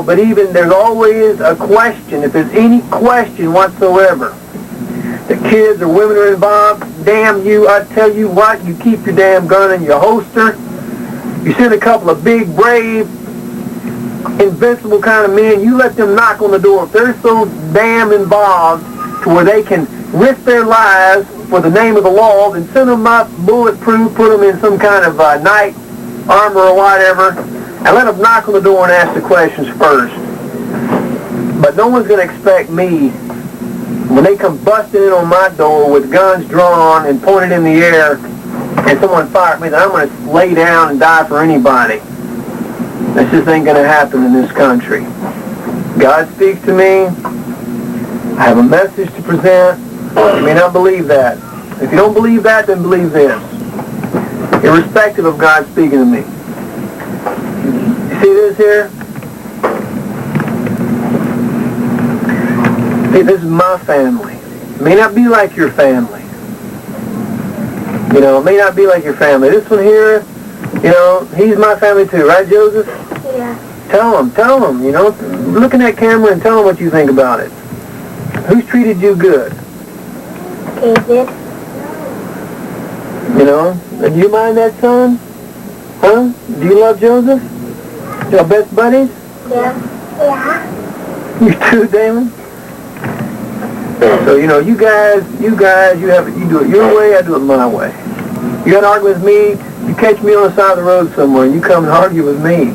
But even there's always a question, if there's any question whatsoever, the kids or women are involved, damn you, I tell you what, you keep your damn gun in your holster. You send a couple of big, brave, invincible kind of men, you let them knock on the door. If they're so damn involved to where they can risk their lives for the name of the law, then send them up bulletproof, put them in some kind of night armor or whatever, and let them knock on the door and ask the questions first. But no one's going to expect me, when they come busting in on my door with guns drawn and pointed in the air, and someone fires me, that I'm going to lay down and die for anybody. That just ain't going to happen in this country. God speaks to me. I have a message to present. You may not believe that. If you don't believe that, then believe this. Irrespective of God speaking to me. You see this here? See, this is my family. It may not be like your family. You know, it may not be like your family. This one here, you know, he's my family too, right, Joseph? Yeah. Tell him, you know, look in that camera and tell him what you think about it. Who's treated you good? David. You know, do you mind that, son? Huh? Do you love Joseph? Your best buddies? Yeah. Yeah. You too, Damon? So, you know, you guys, you do it your way, I do it my way. You got to argue with me, you catch me on the side of the road somewhere, and you come and argue with me.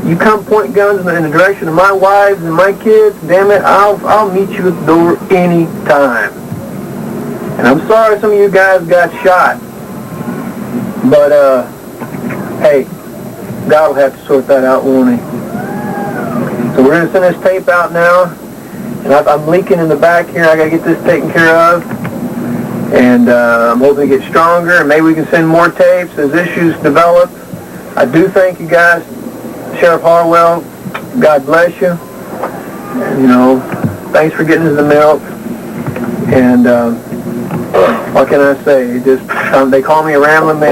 You come point guns in the direction of my wives and my kids, damn it, I'll meet you at the door any time. And I'm sorry some of you guys got shot. But, hey, God will have to sort that out, won't he? So we're going to send this tape out now. And I'm leaking in the back here. I got to get this taken care of. And I'm hoping to get stronger. And maybe we can send more tapes as issues develop. I do thank you guys. Sheriff Harwell, God bless you. And, you know, thanks for getting us the milk. And what can I say? Just they call me a rambling man.